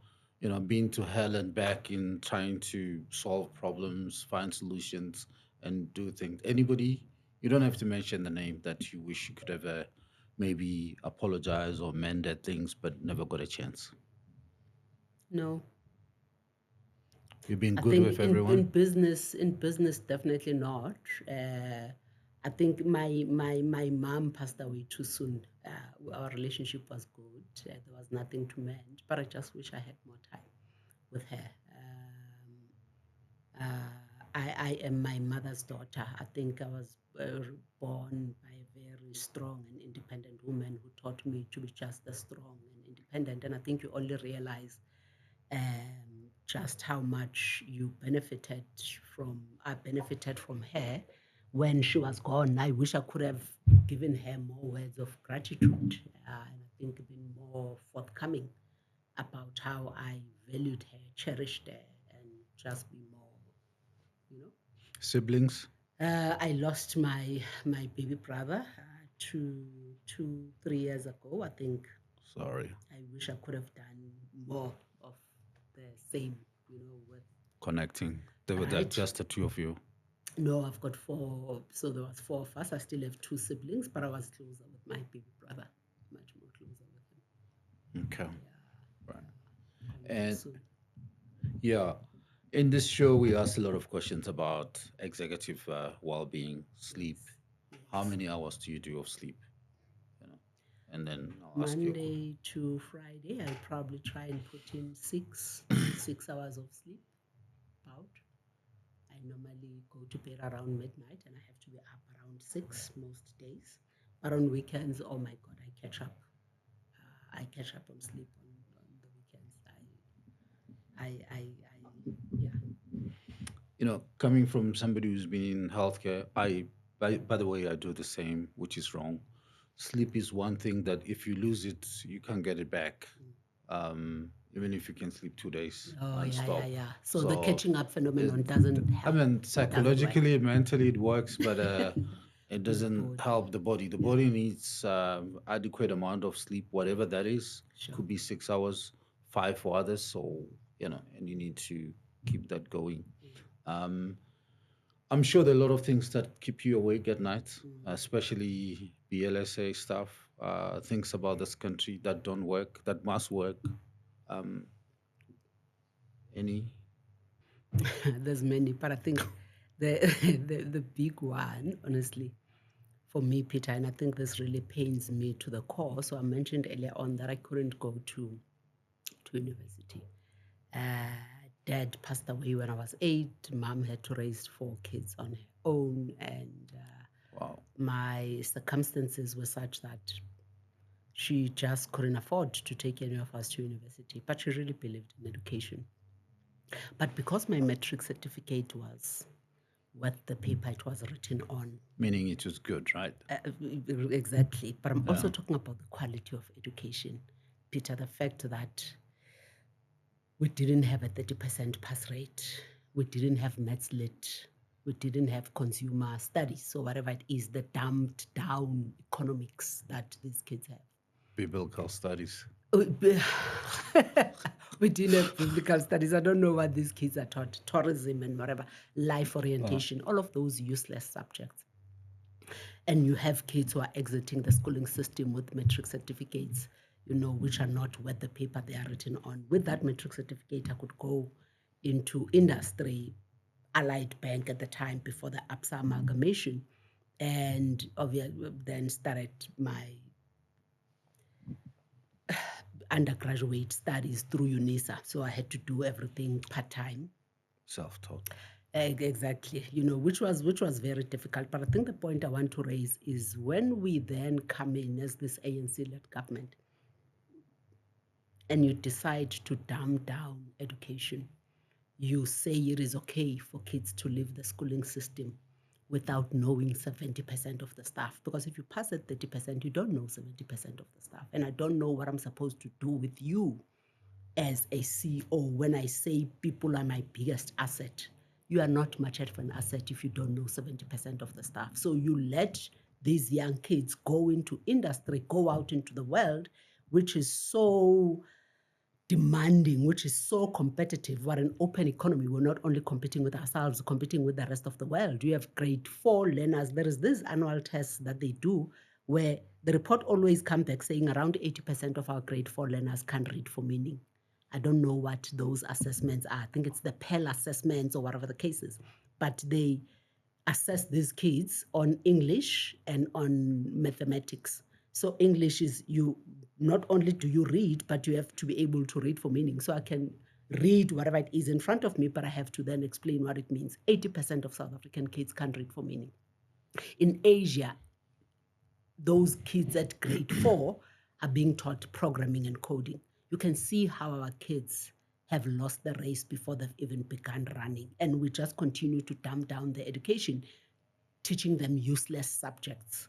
been to hell and back in trying to solve problems, find solutions, and do things. Anybody, you don't have to mention the name that you wish you could have maybe apologize or mended things but never got a chance. No, You've been I good think with everyone. in business, definitely not. I think my mom passed away too soon. Our relationship was good. There was nothing to mend, but I just wish I had more time with her. I am my mother's daughter. I think I was born by a very strong and independent woman who taught me to be just as strong and independent. And I think you only realize just how much you I benefited from her when she was gone. I wish I could have given her more words of gratitude, and I think been more forthcoming about how I valued her, cherished her, and just be more, you know. Siblings? I lost my baby brother 3 years ago. I think Sorry. I wish I could have done more of the same, with Connecting. There were right. just the two of you. No, I've got four. So there was four of us. I still have two siblings, but I was closer with my baby brother, much more closer with him. Okay. Yeah. Right. Very And soon. yeah, in this show, we ask a lot of questions about executive well-being, sleep. How many hours do you do of sleep? And then I'll ask you. Monday to Friday, I'll probably try and put in 6 hours of sleep. About. I I normally go to bed around midnight and I have to be up around 6 most days. But on weekends, oh my God, I catch up. I catch up on sleep on the weekends. Yeah. Coming from somebody who's been in healthcare, by the way, I do the same, which is wrong. Sleep is one thing that if you lose it, you can't get it back. Even if you can sleep 2 days Oh, non-stop. yeah. So the catching up phenomenon it- doesn't I help. mean, Doesn't work. psychologically, mentally, it works, but it The doesn't body. help the body. The body needs adequate amount of sleep, whatever that is. Sure. Could be 6 hours, 5 for others. So, and you need to keep that going. Um, I'm sure there are a lot of things that keep you awake at night, especially BLSA stuff, things about this country that don't work, that must work. Um, any? There's many, but I think the, the big one, honestly, for me, Peter, and I think this really pains me to the core. So I mentioned earlier on that I couldn't go to university. Dad passed away when I was 8. Mom had to raise 4 kids on her own, and Wow. my circumstances were such that she just couldn't afford to take any of us to university. But she really believed in education. But because my matric certificate was what the paper it was written on. Meaning it was good, right? Exactly. But I'm also Yeah. talking about the quality of education. Peter, the fact that we didn't have a 30% pass rate, we didn't have maths lit, we didn't have consumer studies, so whatever it is, the dumbed down economics that these kids have. Biblical studies. We didn't have biblical studies. I don't know what these kids are taught. Tourism and whatever, life orientation, all of those useless subjects. And you have kids who are exiting the schooling system with matric certificates, which are not worth the paper they are written on. With that matric certificate, I could go into industry, Allied Bank at the time before the ABSA amalgamation, and then started my undergraduate studies through UNISA. So I had to do everything part-time. Self-taught. Exactly, which was very difficult. But I think the point I want to raise is when we then come in as this ANC-led government and you decide to dumb down education, you say it is okay for kids to leave the schooling system without knowing 70% of the staff. Because if you pass at 30%, you don't know 70% of the staff. And I don't know what I'm supposed to do with you as a CEO when I say people are my biggest asset. You are not much of an asset if you don't know 70% of the staff. So you let these young kids go into industry, go out into the world, which is so demanding, which is so competitive. We're an open economy. We're not only competing with ourselves, competing with the rest of the world. You have grade 4 learners. There is this annual test that they do where the report always comes back saying around 80% of our grade 4 learners can't read for meaning. I don't know what those assessments are. I think it's the Pell assessments or whatever the case is. But they assess these kids on English and on mathematics. So English is not only do you read, but you have to be able to read for meaning. So I can read whatever it is in front of me, but I have to then explain what it means. 80% of South African kids can't read for meaning. In Asia, those kids at grade 4 are being taught programming and coding. You can see how our kids have lost the race before they've even begun running. And we just continue to dumb down their education, teaching them useless subjects.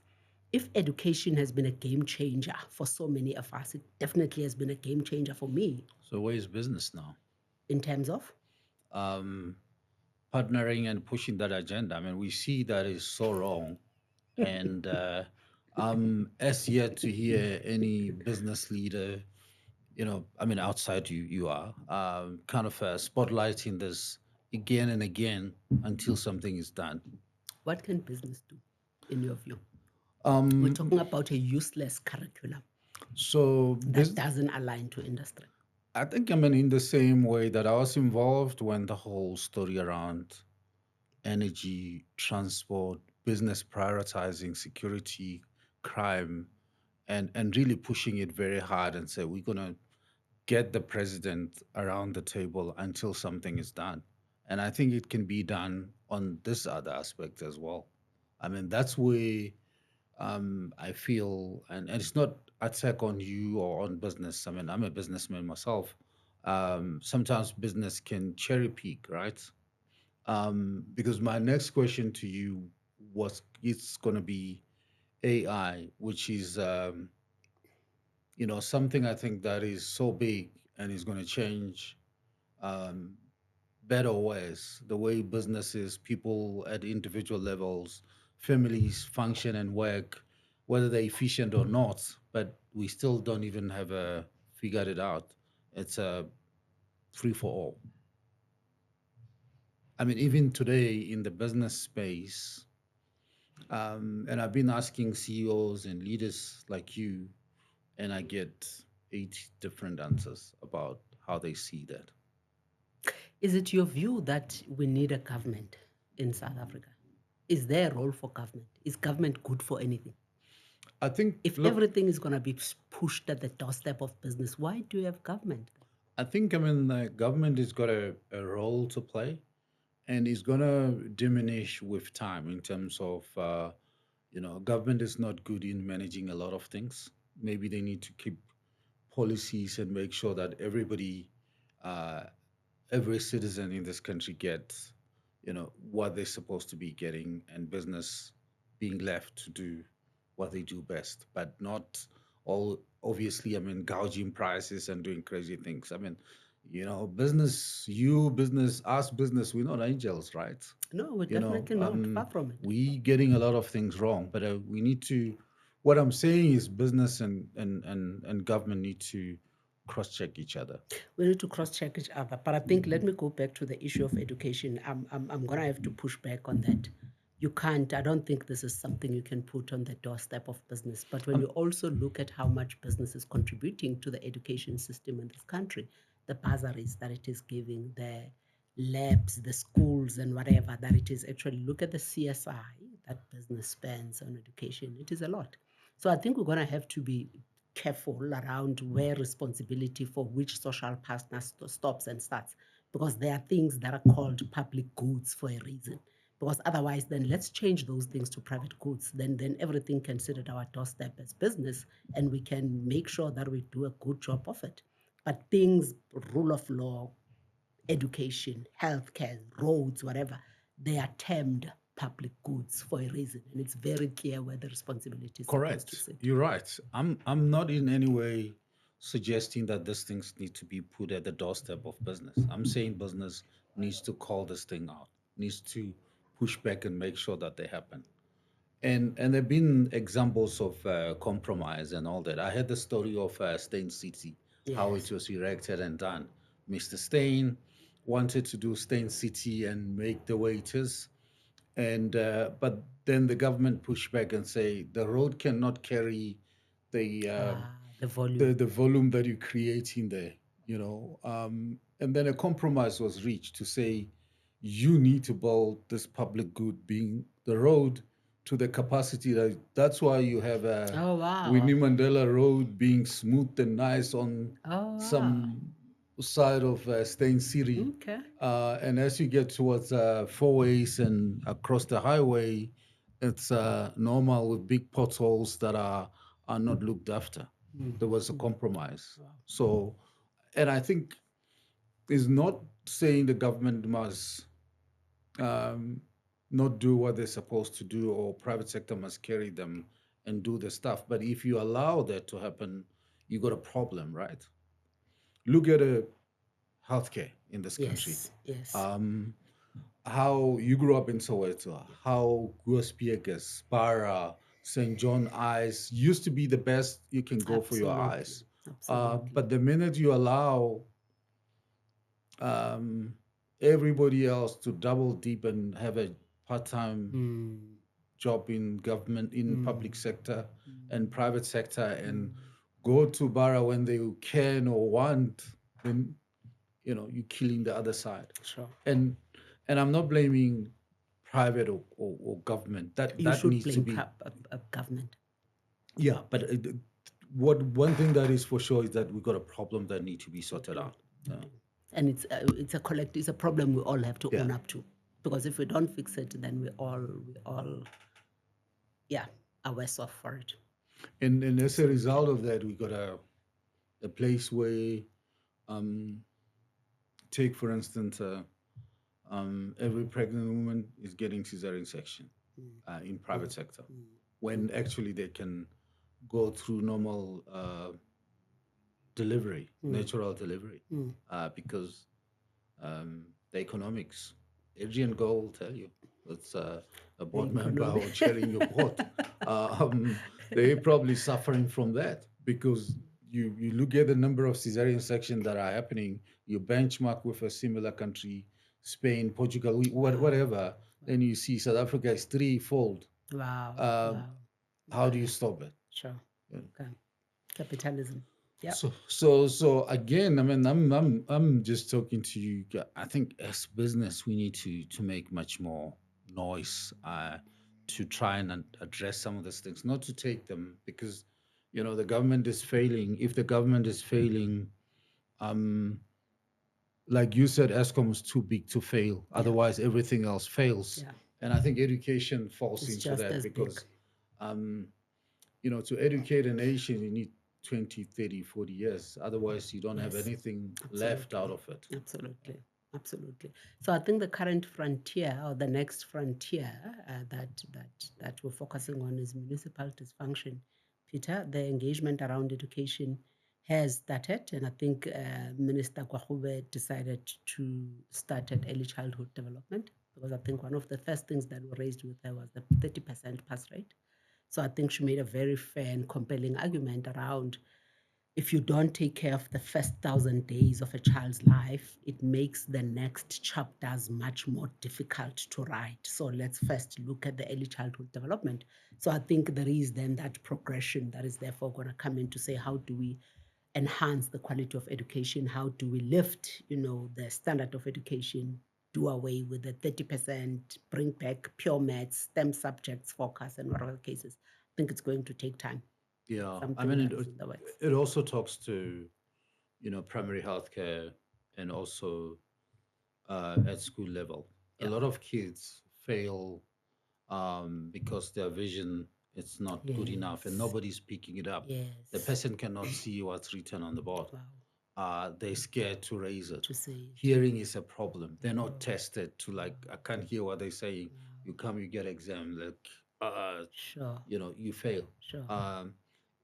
If education has been a game changer for so many of us, it definitely has been a game changer for me. So where is business now? In terms of? Partnering and pushing that agenda. I mean, we see that is so wrong. And I'm as yet to hear any business leader, outside you are, kind of spotlighting this again and again until something is done. What can business do, in your view? We're talking about a useless curriculum that doesn't align to industry. I think in the same way that I was involved when the whole story around energy, transport, business prioritizing security, crime, and really pushing it very hard and say we're going to get the president around the table until something is done. And I think it can be done on this other aspect as well. I mean, that's where I feel, and it's not attack on you or on business. I mean, I'm a businessman myself. Sometimes business can cherry pick, right? Because my next question to you was, it's going to be AI, which is, something I think that is so big and is going to change um, better ways, the way businesses, people at individual levels, families function and work, whether they're efficient or not. But we still don't even have figured it out. It's a free for all. I mean, even today in the business space, and I've been asking CEOs and leaders like you, and I get 8 different answers about how they see that. Is it your view that we need a government in South Africa? Is there a role for government? Is government good for anything? I think, If look, everything is going to be pushed at the doorstep of business, why do you have government? I mean, the government has got a role to play, and it's going to diminish with time in terms of, government is not good in managing a lot of things. Maybe they need to keep policies and make sure that uh, every citizen in this country gets, what they're supposed to be getting, and business being left to do what they do best, but not all obviously, I mean, gouging prices and doing crazy things. I mean, business, us business, we're not angels, right? No, we're You know, definitely not. Far from it. we getting a lot of things wrong, but we need to, what I'm saying is business and government need to cross check each other. We need to cross check each other. But I think, let me go back to the issue of education. I'm going to have to push back on that. You can't, I don't think this is something you can put on the doorstep of business. But when you also look at how much business is contributing to the education system in this country, the bursaries that it is giving, the labs, the schools, and whatever that it is, actually look at the CSI that business spends on education. It is a lot. So I think we're going to have to be careful around where responsibility for which social partner stops and starts, because there are things that are called public goods for a reason. Because otherwise, then let's change those things to private goods. Then everything can sit at our doorstep as business, and we can make sure that we do a good job of it. But things, rule of law, education, healthcare, roads, whatever, they are termed public goods for a reason, and it's very clear where the responsibility is supposed to Correct. sit. You're right. I'm not in any way suggesting that these things need to be put at the doorstep of business. I'm saying business needs to call this thing out, needs to push back and make sure that they happen. And there've been examples of compromise and all that. I heard the story of Stein City, how it Yes. was erected and done. Mr. Stein wanted to do Stein City and make the way it is, and but then the government pushed back and say the road cannot carry the The volume. the volume that you create in there, and then a compromise was reached to say you need to build this public good, being the road, to the capacity that's why you have a Oh, wow. Winnie Mandela Road being smooth and nice on Oh, wow. some side of Stein City. Okay. And as you get towards four ways and across the highway, it's normal with big potholes that are not looked after. There was a compromise. So, and I think it's not saying the government must um, not do what they're supposed to do, or private sector must carry them and do the stuff. But if you allow that to happen, you got a problem, right? Look at healthcare in this country. Yes. Yes. How you grew up in Soweto, how Guaspiegas, Bara, St. John eyes used to be the best you can go for your eyes. Absolutely. But the minute you allow um, everybody else to double deep and have a part-time job in government, in public sector and private sector, and go to Bara when they can or want, then you're killing the other side. Sure. And I'm not blaming private or government. That You that should needs to blame be. government. Yeah, but one thing that is for sure is that we got a problem that need to be sorted out. Yeah. And it's a collective, it's a problem we all have to Yeah. own up to, because if we don't fix it, then we all yeah, are worse off for it. And as a result of that, we got a place where, um, take for instance, every pregnant woman is getting cesarean section in private sector, when actually they can go through normal delivery, natural delivery, because the economics. Adrian Go will tell you. It's a board member or chairing your board. They're probably suffering from that because you look at the number of cesarean sections that are happening, you benchmark with a similar country, Spain, Portugal, whatever, then you see South Africa is threefold. Wow. Um, How do you stop it? Sure. Okay. Capitalism. Yeah. So again, I mean, I'm just talking to you. I think as business, we need to make much more noise to try and address some of these things, not to take them because, the government is failing. If the government is failing, um, like you said, ESCOM is too big to fail. Otherwise, everything else fails. Yeah. And I think education falls It's into just that as big. because, to educate a nation, you need 20, 30, 40 years. Otherwise, you don't have Yes. anything left out of it. Absolutely. Absolutely. So I think the current frontier or the next frontier that we're focusing on is municipal dysfunction. Peter, the engagement around education has started, and I think Minister Kwahube decided to start at early childhood development, because I think one of the first things that were raised with her was the 30% pass rate. So I think she made a very fair and compelling argument around, if you don't take care of the first 1,000 days of a child's life, it makes the next chapters much more difficult to write. So let's first look at the early childhood development. So I think there is then that progression that is therefore going to come in to say, how do we enhance the quality of education? How do we lift, the standard of education, do away with the 30%, bring back pure maths, STEM subjects, focus, and whatever cases? I think it's going to take time. Yeah, I Something mean, that's in the works. it also talks to, primary healthcare and also at school level. A lot of kids fail because their vision is not good enough and nobody's picking it up. The person cannot see what's written on the board. They're scared to raise it. To say Hearing is a problem. They're not tested to, like, I can't hear what they're saying. You come, you get exam, like, Sure. you fail. Sure.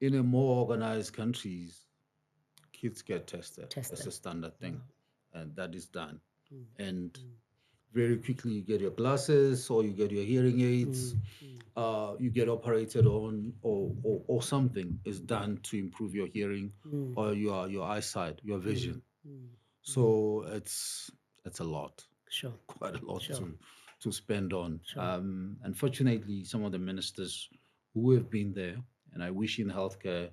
In a more organized countries, kids get tested. It's a standard thing, and that is done. And very quickly, you get your glasses or you get your hearing aids. You get operated on, or something is done to improve your hearing or your eyesight, your vision. So it's a lot. Sure. Quite a lot to spend on. Sure. Unfortunately, some of the ministers who have been there, and I wish in healthcare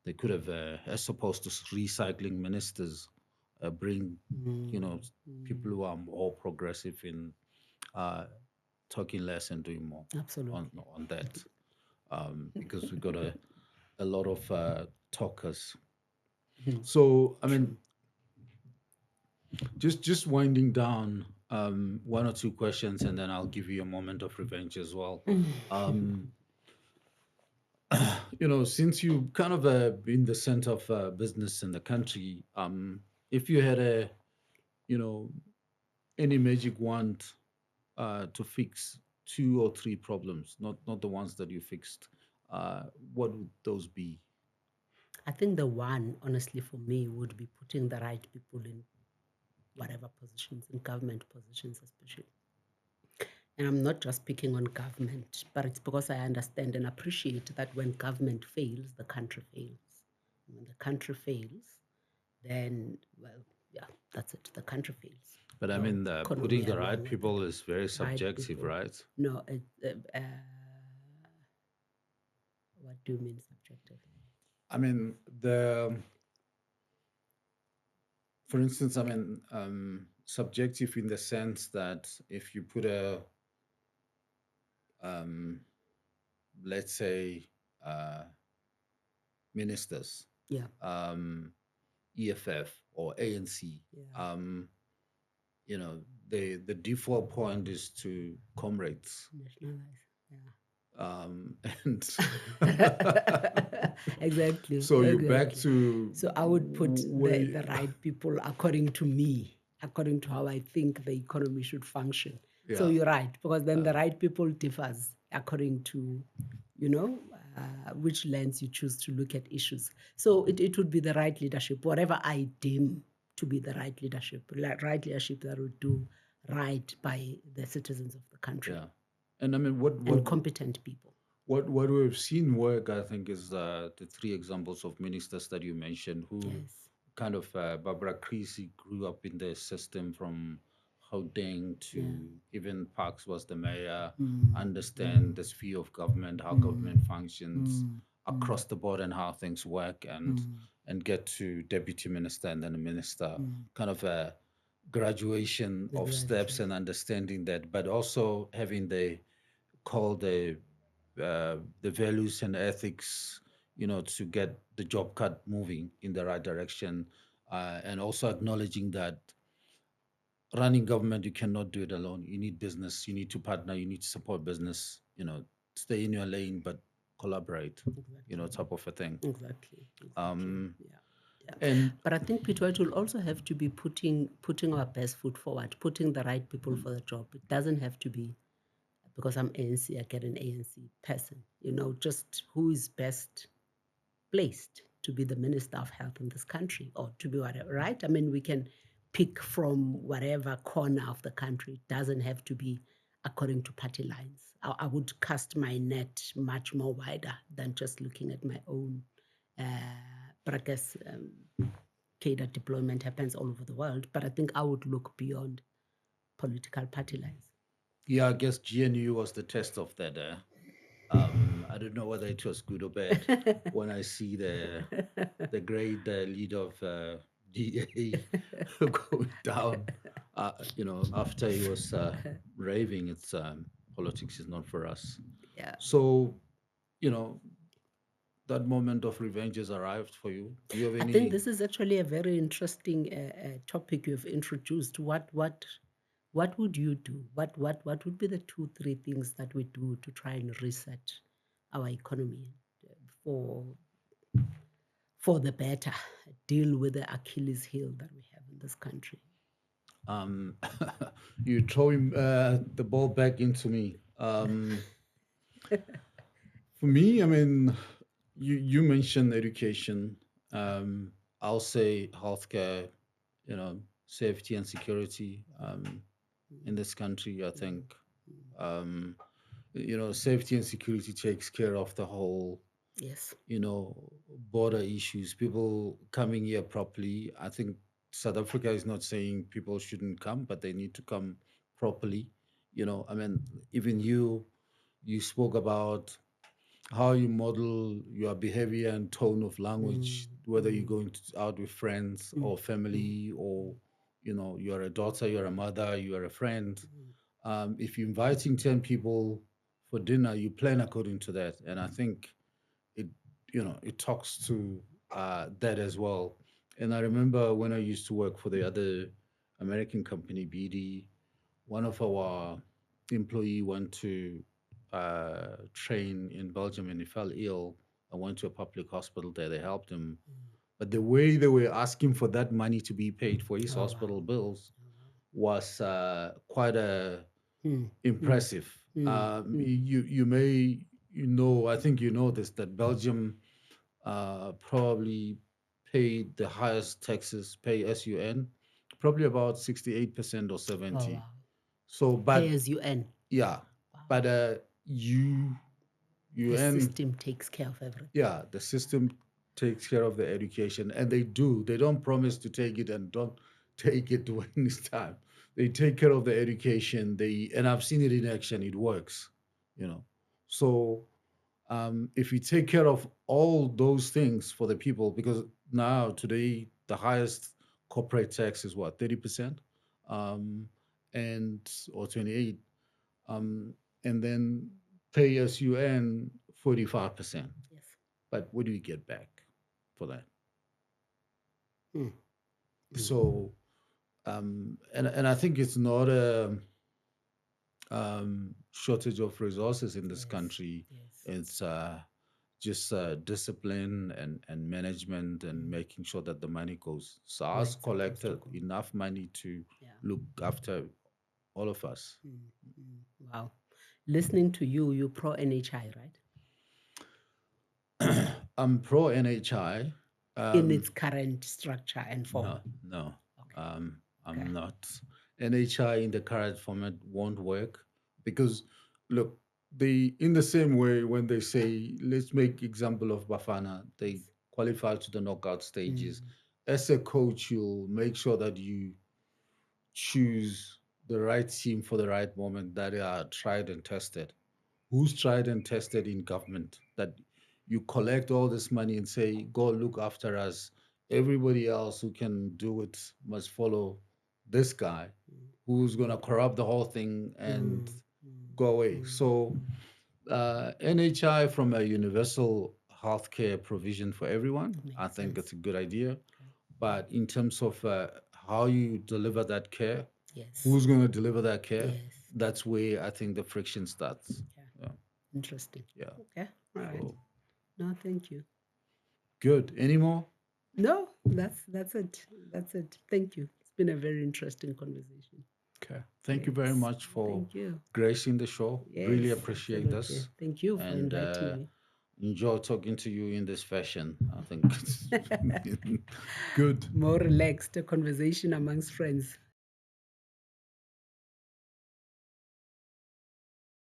they could have, as opposed to recycling ministers, bring people who are more progressive in talking less and doing more. Absolutely. On that, because we got a lot of talkers. So I mean, just winding down, one or two questions, and then I'll give you a moment of revenge as well. Since you kind of in the center of business in the country, if you had any magic wand to fix 2 or 3 problems, not the ones that you fixed, what would those be? I think the one, honestly, for me, would be putting the right people in whatever positions, in government positions especially. And I'm not just picking on government, but it's because I understand and appreciate that when government fails, the country fails. And when the country fails, then, well, yeah, that's it. The country fails. But I mean, putting the right people is very subjective, right? No, what do you mean subjective? I mean, for instance, I mean, subjective in the sense that if you put let's say, ministers, yeah, EFF or ANC. Yeah. You know, the default point is to comrades. Nationalize. Yeah. Um, and Exactly. so you're back Exactly. to So I would put where the right people according to me, according to how I think the economy should function. So yeah. you're right, because then the right people differs according to, you know, which lens you choose to look at issues. So it would be the right leadership, whatever I deem to be the right leadership, right leadership that would do right by the citizens of the country Yeah. And I mean, and competent people. what we've seen work, I think, is the three examples of ministers that you mentioned, who Yes. kind of Barbara Creasy grew up in the system from Gauteng to even Parks was the mayor, understand the sphere of government, how government functions across the board, and how things work, and get to deputy minister and then a minister, kind of a graduation of steps and understanding that, but also having the values and ethics, you know, to get the job cut moving in the right direction, and also acknowledging that running government, you cannot do it alone. You need business, you need to partner, you need to support business, you know, stay in your lane, but collaborate, you know, type of a thing. Exactly. Yeah. Yeah. And But I think, Peter, it will also have to be putting our best foot forward, putting the right people for the job. It doesn't have to be because I'm ANC, I get an ANC person. You know, just who is best placed to be the Minister of Health in this country or to be whatever, right? I mean, we can pick from whatever corner of the country. It doesn't have to be according to party lines. I would cast my net much more wider than just looking at my own. But I guess cadre deployment happens all over the world. But I think I would look beyond political party lines. yeah, I guess GNU was the test of that. I don't know whether it was good or bad when I see the great lead of DA going down. You know, after he was raving, it's politics is not for us. Yeah. So, you know, that moment of revenge has arrived for you. Do you have I any? think this is actually a very interesting topic you've introduced. What would you do? What would be the 2, 3 things that we do to try and reset our economy for the better, deal with the Achilles heel that we have in this country? Um, you throw him the ball back into me. For me, I mean, you mentioned education. I'll say healthcare, you know, safety and security in this country. I think, you know, safety and security takes care of the whole, Yes. you know, border issues, people coming here properly. I think South Africa is not saying people shouldn't come, but they need to come properly. You know, I mean, even you spoke about how you model your behavior and tone of language, whether you're going out with friends or family, or you know, you're a daughter, you're a mother, you're a friend. If you're inviting 10 people for dinner, you plan according to that. And I think it, you know, it talks to that as well. And I remember when I used to work for the other American company, BD, one of our employee went to train in Belgium and he fell ill. I went to a public hospital there. They helped him, but the way they were asking for that money to be paid for his hospital bills was quite impressive. You may know, I think you know this, that Belgium probably paid the highest taxes, pay SUN, probably about 68% or 70. wow. So, but Pay as you earn. yeah, but you The earn, system takes care of everything. yeah, the system takes care of the education, and they do. They don't promise to take it and don't take it when it's time. They take care of the education. And I've seen it in action. It works, you know. So if you take care of all those things for the people, because now today the highest corporate tax is what, 30%, and or 28, and then pay as you earn 45%. Yes. But what do you get back for that? Mm. So, and I think it's not a shortage of resources in this Yes, country. yes. It's just discipline and management and making sure that the money goes. SARS Where it's supposed to collected go. enough money to Yeah. look after all of us. Wow. Listening to you, you pro NHI, right? I'm pro NHI. In its current structure and form. No. Okay. I'm Okay. not. NHI in the current format won't work because, look, they in the same way when they say let's make example of Bafana, they qualify to the knockout stages. As a coach, you'll make sure that you choose the right team for the right moment that are tried and tested. Who's tried and tested in government that you collect all this money and say, go look after us. Everybody else who can do it must follow this guy who's going to corrupt the whole thing and go away. So, NHI from a universal healthcare provision for everyone, I Makes think sense. it's a good idea. But in terms of how you deliver that care, Yes. who's going to deliver that care, Yes. that's where I think the friction starts. Yeah. Interesting. Yeah. Okay. All right. So, No, thank you. good. Any more? No, that's it. That's it. Thank you. It's been a very interesting conversation. Okay. Thank you very Yes. much for Thank you. gracing the show. Really Yes, appreciate absolutely. this. Thank you for And inviting me. enjoy talking to you in this fashion. I think it's good. More relaxed, a conversation amongst friends.